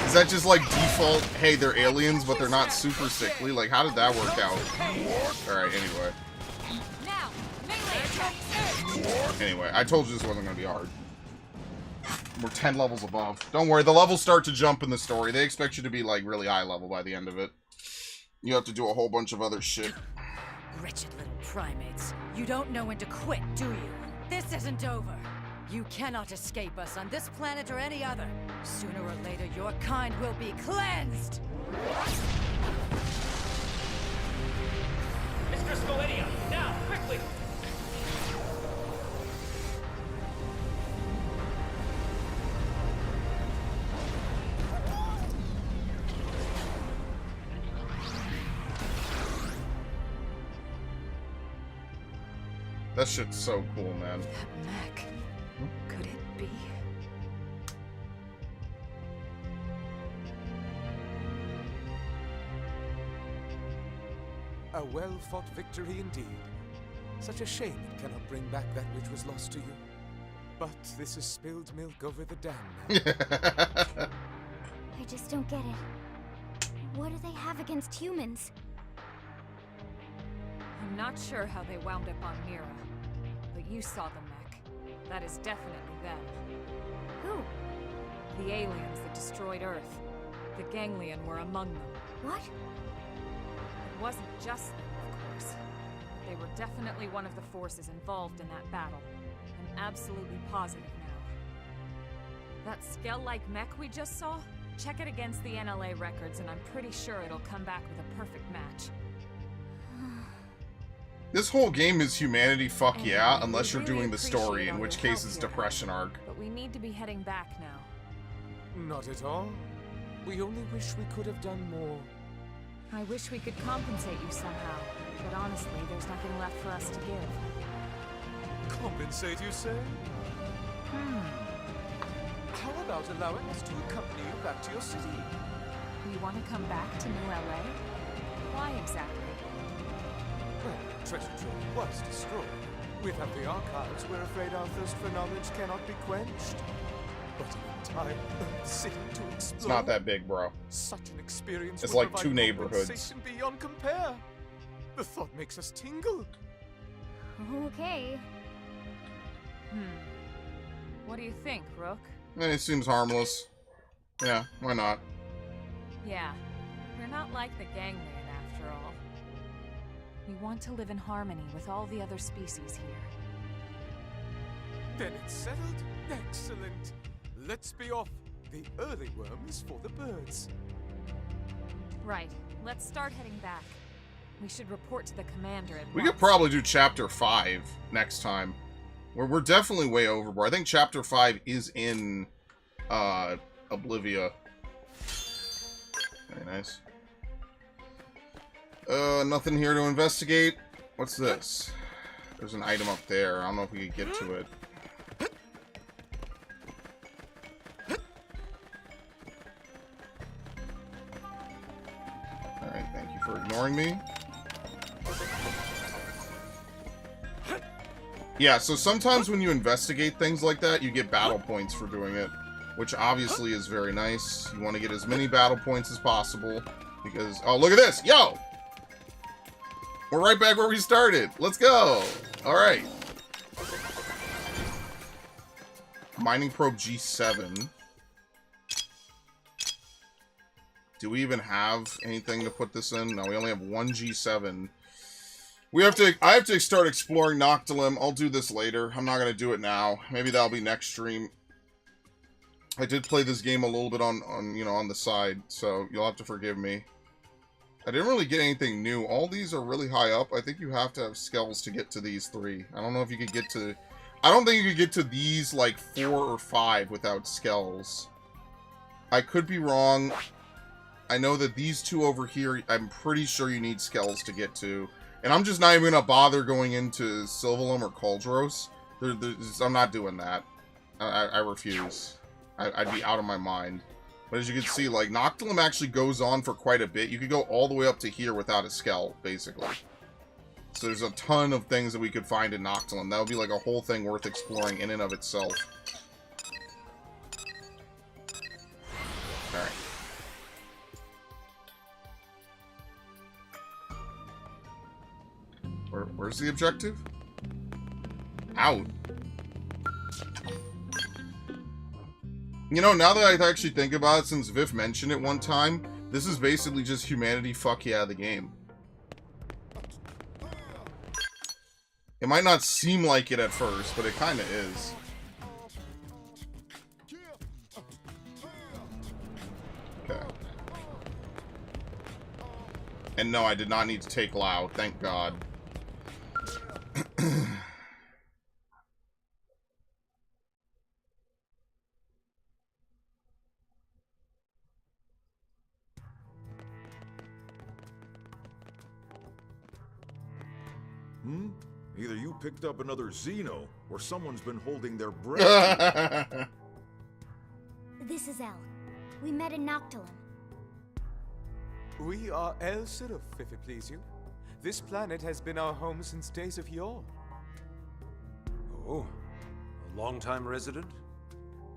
Is that just, like, default, hey, they're aliens, but they're not super sickly? Like, how did that work out? Alright, anyway. Anyway, I told you this wasn't going to be hard. We're 10 levels above. Don't worry, the levels start to jump in the story. They expect you to be, like, really high level by the end of it. You have to do a whole bunch of other shit. Wretched little primates. You don't know when to quit, do you? this isn't over. You cannot escape us on this planet or any other. Sooner or later, your kind will be cleansed! Mr. Skoedia, now, quickly! That shit's so cool, man. That mech. Could it be? A well-fought victory indeed. Such a shame it cannot bring back that which was lost to you. But this is spilled milk over the dam now. I just don't get it. What do they have against humans? I'm not sure how they wound up on Mira, but you saw the mech. That is definitely them. Who? The aliens that destroyed Earth. The Ganglion were among them. What? It wasn't just them, of course. They were definitely one of the forces involved in that battle. I'm absolutely positive now. That Skell-like mech we just saw? Check it against the NLA records and I'm pretty sure it'll come back with a perfect match. This whole game is humanity fuck And yeah, we unless you're really doing the story, appreciate in all which your case help it's here, depression arc. But we need to be heading back now. Not at all. We only wish we could have done more. I wish we could compensate you somehow, but honestly, there's nothing left for us to give. Compensate, you say? How about allowing us to accompany you back to your city? You want to come back to New LA? Why exactly? Well, treasure trove was destroyed. Without the archives, we're afraid our thirst for knowledge cannot be quenched. But an entire Earth city to explore. It's not that big, bro. Such an experience It's would like provide two neighborhoods. compensation beyond compare. The thought makes us tingle. Okay. What do you think, Rook? And it seems harmless. Yeah, why not? Yeah, we're not like the Ganglion after all. We want to live in harmony with all the other species here. Then it's settled. Excellent. Let's be off. The early worm is for the birds. Right, let's start heading back. We should report to the commander at We once. could probably do Chapter 5 next time. We're definitely way overboard. I think Chapter 5 is in Oblivia. Very nice. Nothing here to investigate. What's this? There's an item up there. I don't know if we could get to it. Alright, thank you for ignoring me. Yeah, so sometimes when you investigate things like that, you get battle points for doing it, which obviously is very nice. You want to get as many battle points as possible, because... Oh, look at this! Yo! We're right back where we started. Let's go! Alright. Mining probe G7. Do we even have anything to put this in? No, we only have one G7. I have to start exploring Noctilum. I'll do this later. I'm not going to do it now. Maybe that'll be next stream. I did play this game a little bit on the side, so you'll have to forgive me. I didn't really get anything new. All these are really high up. I think you have to have skells to get to these 3. I don't know if you could get to... I don't think you could get to these, like, 4 or 5 without skells. I could be wrong. I know that these 2 over here, I'm pretty sure you need skells to get to. And I'm just not even going to bother going into Sylvalum or Cauldros. I'm not doing that. I refuse. I'd be out of my mind. But as you can see, like, Noctilum actually goes on for quite a bit. You could go all the way up to here without a skell, basically. So there's a ton of things that we could find in Noctilum. That would be like a whole thing worth exploring in and of itself. Alright. Where's the objective? Out. You know, now that I actually think about it, since Viv mentioned it one time, this is basically just humanity fuck yeah the game. It might not seem like it at first, but it kind of is. Okay. And no, I did not need to take Lao, thank God. Either you picked up another Xeno, or someone's been holding their breath. This is Elle. We met in Noctilum. We are El Siruf, if it please you. This planet has been our home since days of yore. Oh, a long-time resident?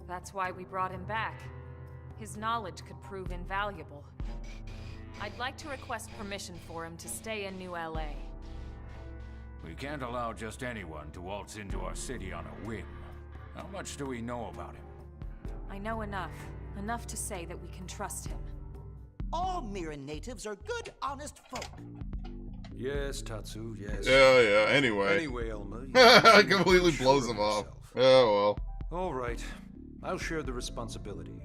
That's why we brought him back. His knowledge could prove invaluable. I'd like to request permission for him to stay in New LA. We can't allow just anyone to waltz into our city on a whim. How much do we know about him? I know enough. Enough to say that we can trust him. All Mirren natives are good, honest folk. Yes, Tatsu, yes. Yeah, anyway. Anyway, Elma. Completely blows him off. Oh, well. All right. I'll share the responsibility.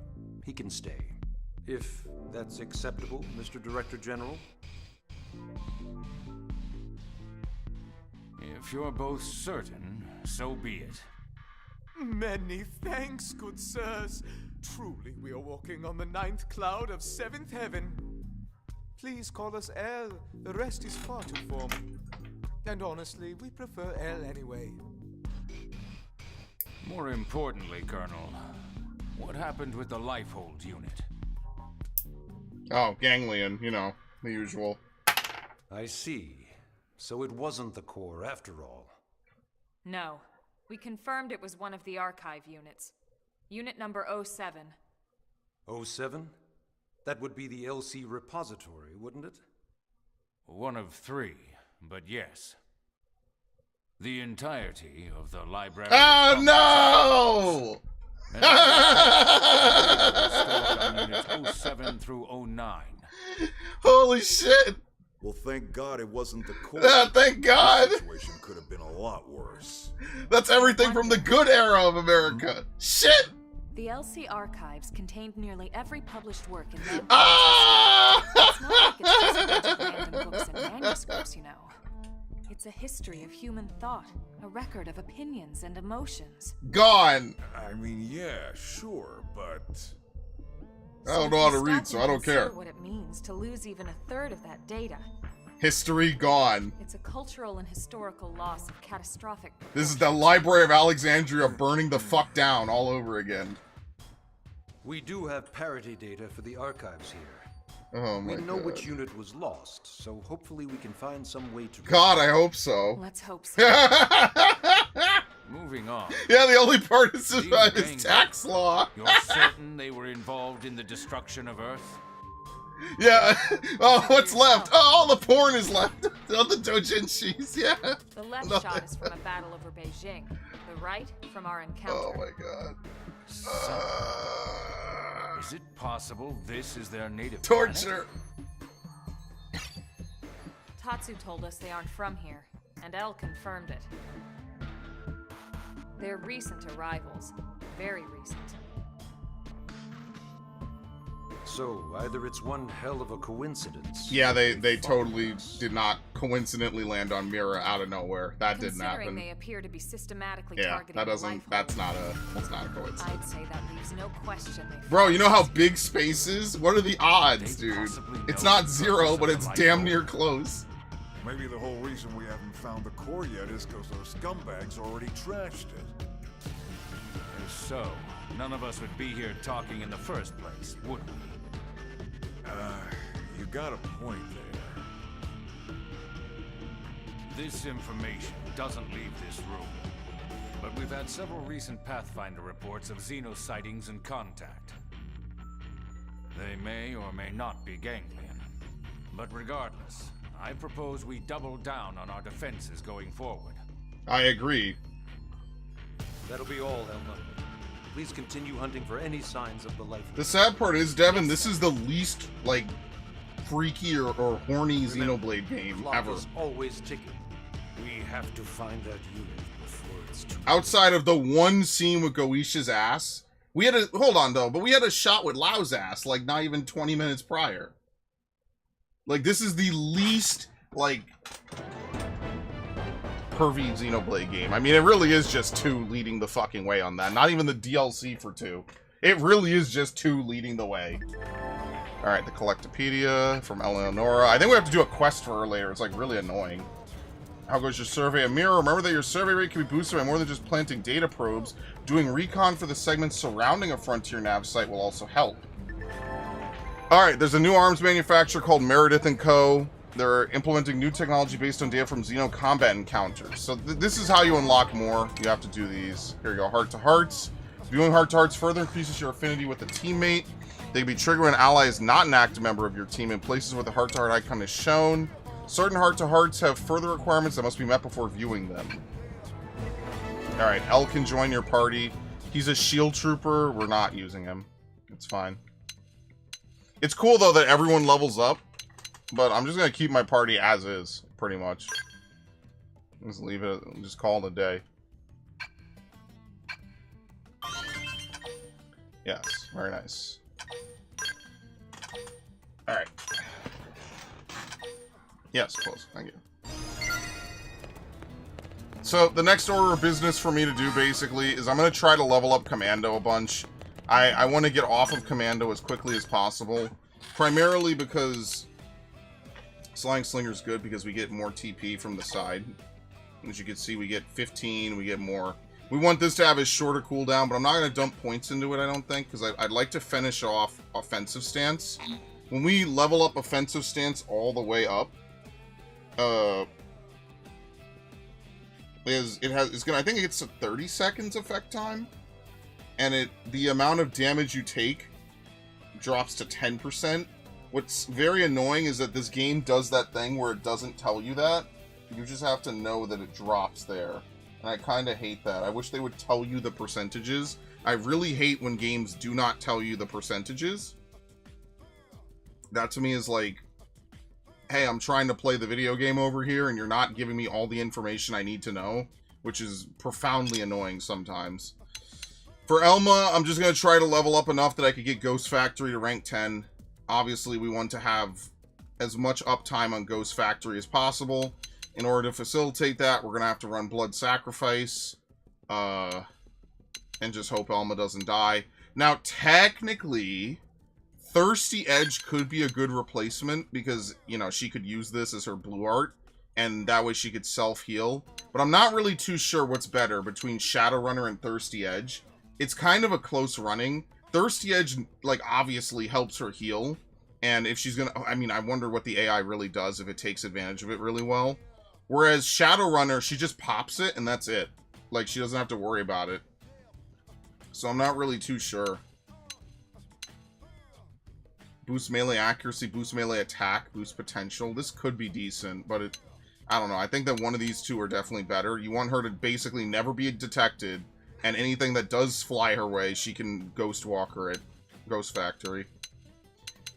He can stay. If that's acceptable, Mr. Director General. If you're both certain, so be it. Many thanks, good sirs. Truly, we are walking on the 9th cloud of 7th heaven. Please call us El. The rest is far too formal. And honestly, we prefer El anyway. More importantly, Colonel, what happened with the Lifehold unit? Oh, ganglion, you know, the usual. I see. So it wasn't the core after all. No. We confirmed it was one of the archive units. Unit number 07. 07? That would be the LC repository, wouldn't it? One of 3, but yes. The entirety of the library... Oh, no! And units 07 through 09. Holy shit! Well, thank God it wasn't the core. Thank God! The situation could have been a lot worse. That's everything from the good era of America. Shit! The LC archives contained nearly every published work in mankind. It's not like it's just a bunch of random books and manuscripts, you know. It's a history of human thought, a record of opinions and emotions. Gone! I mean, yeah, sure, but... I don't know how to read, so I don't care. What it means to lose even a third of that data. History gone. It's a cultural and historical loss of catastrophic proportions. This is the Library of Alexandria burning the fuck down all over again. We do have parity data for the archives here. Oh my God. We know which unit was lost, so hopefully we can find some way to... God, I hope so. Let's hope so. Moving on. Yeah, the only part is about his tax law. You're certain they were involved in the destruction of Earth? Yeah. Oh, what's left? Oh, all the porn is left. All the doujinshis, yeah. The left shot is from a battle over Beijing. The right from our encounter. Oh my God. Is it possible this is their native torture? Planet? Tatsu told us they aren't from here, and Elle confirmed it. They're recent arrivals. Very recent. So, either it's one hell of a coincidence... Yeah, they totally did not coincidentally land on Mira out of nowhere. That didn't happen. Considering they appear to be systematically Yeah, targeting that doesn't... That's not a coincidence. I'd say that leaves no question they... Bro, you know how big space is? What are the odds, dude? It's not 0, but it's damn near close. Maybe the whole reason we haven't found the core yet is because those scumbags already trashed it. If so, none of us would be here talking in the first place, would we? You got a point there. This information doesn't leave this room, but we've had several recent Pathfinder reports of Xeno sightings and contact. They may or may not be ganglion, but regardless, I propose we double down on our defenses going forward. I agree. That'll be all, Elma. Please continue hunting for any signs of the life. The sad part is, Devin, this is the least, like, freaky or horny Xenoblade game clock ever. is always ticking. We have to find that unit before it's too Outside of the one scene with Goisha's ass, we had a, hold on though, but we had a shot with Lao's ass, like, not even 20 minutes prior. Like, this is the least, like, pervy Xenoblade game. I mean, it really is just 2 leading the fucking way on that. Not even the DLC for 2. It really is just 2 leading the way. Alright, the Collectopedia from Eleonora. I think we have to do a quest for her later. It's, like, really annoying. How goes your survey? Amira, remember that your survey rate can be boosted by more than just planting data probes. Doing recon for the segments surrounding a Frontier Nav site will also help. Alright, there's a new arms manufacturer called Meredith & Co. They're implementing new technology based on data from Xeno combat encounters. So this is how you unlock more. You have to do these. Here you go, Heart to Hearts. Viewing Heart to Hearts further increases your affinity with a teammate. They can be triggered when an ally is not an active member of your team in places where the Heart to Heart icon is shown. Certain Heart to Hearts have further requirements that must be met before viewing them. Alright, L can join your party. He's a shield trooper. We're not using him. It's fine. It's cool though that everyone levels up. But I'm just going to keep my party as is, pretty much. Just leave it, just call it a day. Yes, very nice. Alright. Yes, close, thank you. So, the next order of business for me to do, basically, is I'm going to try to level up Commando a bunch. I want to get off of Commando as quickly as possible. Primarily because Flying Slinger's good because we get more TP from the side. As you can see, we get 15, we get more. We want this to have a shorter cooldown, but I'm not going to dump points into it, I don't think, because I'd like to finish off offensive stance. When we level up offensive stance all the way up, I think it's a 30 seconds effect time, and the amount of damage you take drops to 10%. What's very annoying is that this game does that thing where it doesn't tell you that. You just have to know that it drops there. And I kind of hate that. I wish they would tell you the percentages. I really hate when games do not tell you the percentages. That to me is like, hey, I'm trying to play the video game over here and you're not giving me all the information I need to know, which is profoundly annoying sometimes. For Elma, I'm just going to try to level up enough that I could get Ghost Factory to rank 10. Obviously, we want to have as much uptime on Ghost Factory as possible. In order to facilitate that, we're going to have to run Blood Sacrifice. And just hope Elma doesn't die. Now, technically, Thirsty Edge could be a good replacement because, you know, she could use this as her blue art. And that way she could self-heal. But I'm not really too sure what's better between Shadowrunner and Thirsty Edge. It's kind of a close running. Thirsty Edge, like, obviously helps her heal. And if she's gonna... I mean, I wonder what the AI really does if it takes advantage of it really well. Whereas Shadowrunner, she just pops it, and that's it. Like, she doesn't have to worry about it. So I'm not really too sure. Boost melee accuracy, boost melee attack, boost potential. This could be decent, but it... I don't know. I think that one of these two are definitely better. You want her to basically never be detected. And anything that does fly her way, she can Ghost Walker it. Ghost Factory.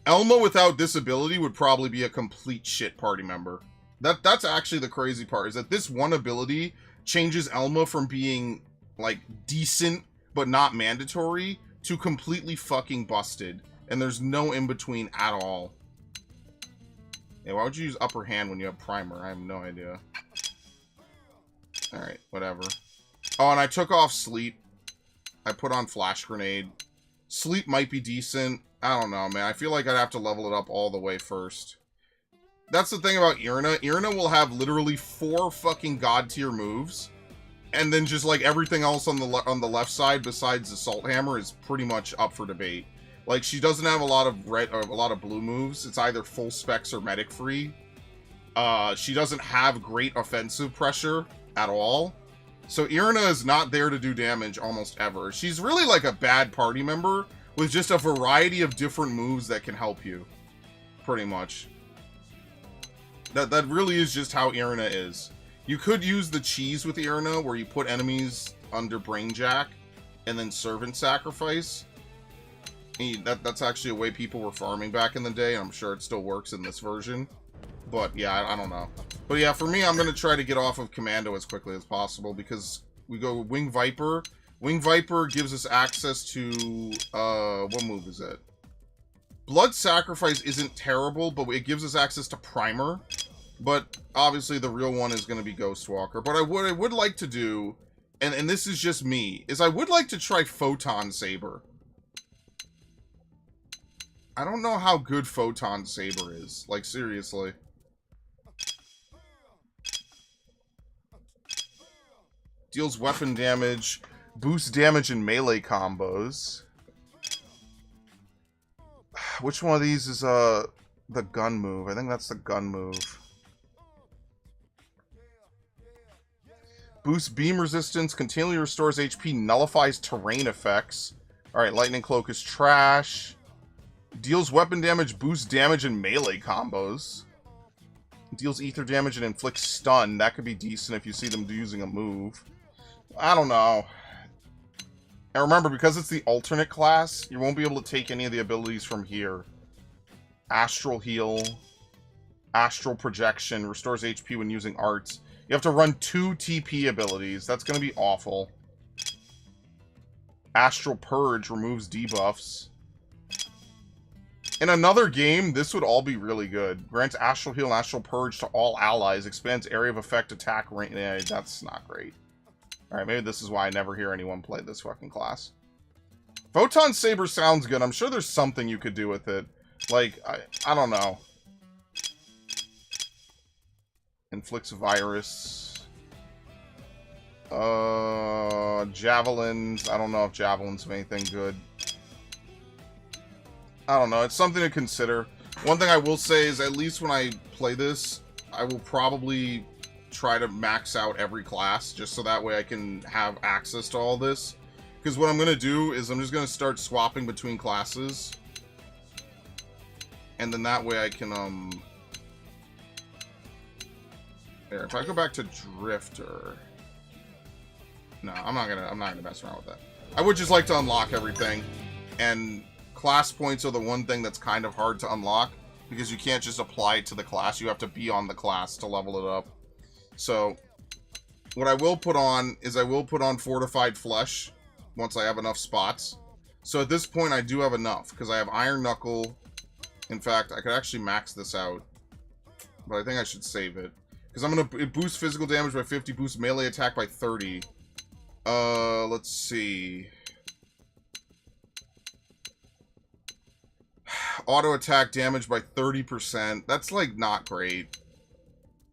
Elma without this ability would probably be a complete shit party member. That's actually the crazy part, is that this one ability changes Elma from being, like, decent but not mandatory to completely fucking busted. And there's no in-between at all. Yeah, why would you use upper hand when you have primer? I have no idea. Alright, whatever. Oh, and I took off sleep. I put on flash grenade. Sleep might be decent. I don't know, man. I feel like I'd have to level it up all the way first. That's the thing about Irina. Irina will have literally 4 fucking god tier moves. And then just like everything else on the left side besides the Salt Hammer is pretty much up for debate. Like, she doesn't have a lot of red or a lot of blue moves. It's either full specs or medic free. She doesn't have great offensive pressure at all. So Irina is not there to do damage almost ever. She's really like a bad party member with just a variety of different moves that can help you. Pretty much. That really is just how Irina is. You could use the cheese with Irina where you put enemies under Brain Jack and then Servant Sacrifice. That's actually a way people were farming back in the day. I'm sure it still works in this version. But yeah, I don't know. But yeah, for me, I'm going to try to get off of Commando as quickly as possible because we go Wing Viper. Wing Viper gives us access to, what move is it? Blood Sacrifice isn't terrible, but it gives us access to Primer. But obviously the real one is going to be Ghostwalker. But what I would like to do, and this is just me, is I would like to try Photon Saber. I don't know how good Photon Saber is. Like, seriously. Deals weapon damage, boosts damage in melee combos. Which one of these is the gun move? I think that's the gun move. Boosts beam resistance, continually restores HP, nullifies terrain effects. Alright, Lightning Cloak is trash. Deals weapon damage, boosts damage in melee combos. Deals ether damage and inflicts stun. That could be decent if you see them using a move. I don't know. And remember, because it's the alternate class, you won't be able to take any of the abilities from here. Astral Heal. Astral Projection. Restores HP when using arts. You have to run 2 TP abilities. That's going to be awful. Astral Purge removes debuffs. In another game, this would all be really good. Grants Astral Heal and Astral Purge to all allies. Expands area of effect, attack, range. Yeah, that's not great. Alright, maybe this is why I never hear anyone play this fucking class. Photon Saber sounds good. I'm sure there's something you could do with it. Like, I don't know. Inflicts virus. Javelins. I don't know if javelins have anything good. I don't know. It's something to consider. One thing I will say is, at least when I play this, I will probably try to max out every class, just so that way I can have access to all this. Because what I'm going to do is I'm just going to start swapping between classes. And then that way I can, there, if I go back to Drifter... No, I'm not gonna mess around with that. I would just like to unlock everything. And class points are the one thing that's kind of hard to unlock, because you can't just apply it to the class. You have to be on the class to level it up. So, what I will put on is I will put on Fortified Flesh once I have enough spots. So at this point I do have enough, because I have Iron Knuckle. In fact, I could actually max this out. But I think I should save it. Because it boosts physical damage by 50, boosts melee attack by 30. Let's see. Auto attack damage by 30%. That's, like, not great.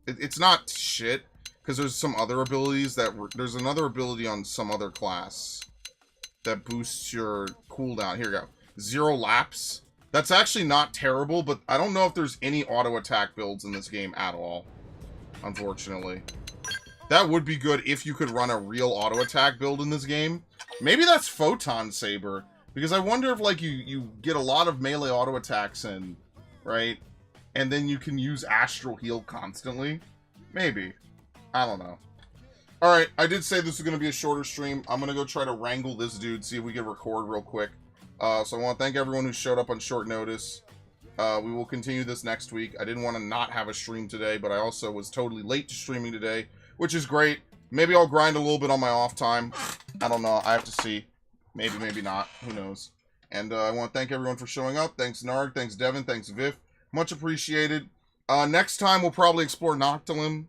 It's not shit, because there's some other abilities that... There's another ability on some other class that boosts your cooldown. Here we go. 0 lapse. That's actually not terrible, but I don't know if there's any auto attack builds in this game at all, unfortunately. That would be good if you could run a real auto attack build in this game. Maybe that's Photon Saber, because I wonder if, like, you get a lot of melee auto attacks in, right? And then you can use Astral Heal constantly. Maybe. I don't know. Alright, I did say this was going to be a shorter stream. I'm going to go try to wrangle this dude, see if we can record real quick. So I want to thank everyone who showed up on short notice. We will continue this next week. I didn't want to not have a stream today, but I also was totally late to streaming today, which is great. Maybe I'll grind a little bit on my off time. I don't know. I have to see. Maybe, maybe not. Who knows? And I want to thank everyone for showing up. Thanks, Narg. Thanks, Devin. Thanks, Vif. Much appreciated. Next time, we'll probably explore Noctilum.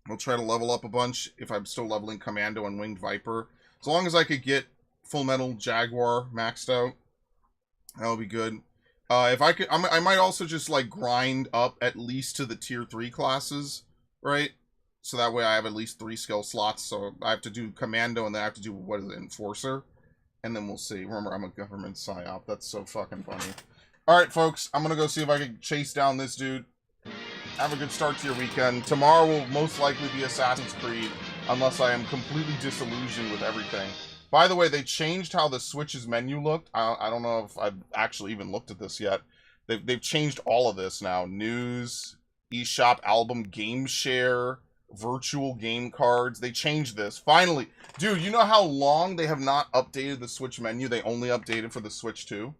We'll try to level up a bunch if I'm still leveling Commando and Winged Viper. As long as I could get Full Metal Jaguar maxed out, that'll be good. If I could, I might also just, like, grind up at least to the tier 3 classes, right? So that way I have at least 3 skill slots. So I have to do Commando and then I have to do, what is it, Enforcer? And then we'll see. Remember, I'm a government psyop. That's so fucking funny. Alright, folks. I'm gonna go see if I can chase down this dude. Have a good start to your weekend. Tomorrow will most likely be Assassin's Creed, unless I am completely disillusioned with everything. By the way, they changed how the Switch's menu looked. I don't know if I've actually even looked at this yet. They've changed all of this now. News, eShop, album, game share, virtual game cards. They changed this. Finally. Dude, you know how long they have not updated the Switch menu? They only updated for the Switch 2?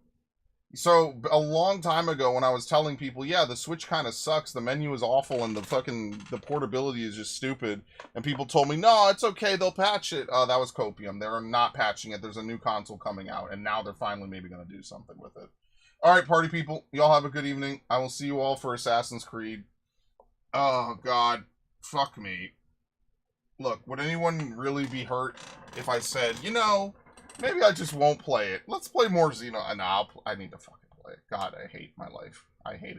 So, a long time ago when I was telling people, yeah, the Switch kind of sucks, the menu is awful, and the portability is just stupid, and people told me, no, it's okay, they'll patch it. That was copium. They're not patching it. There's a new console coming out, and now they're finally maybe going to do something with it. Alright, party people, y'all have a good evening. I will see you all for Assassin's Creed. Oh, God. Fuck me. Look, would anyone really be hurt if I said, you know, maybe I just won't play it. Let's play more Xeno. No, I need to fucking play it. God, I hate my life. I hate it.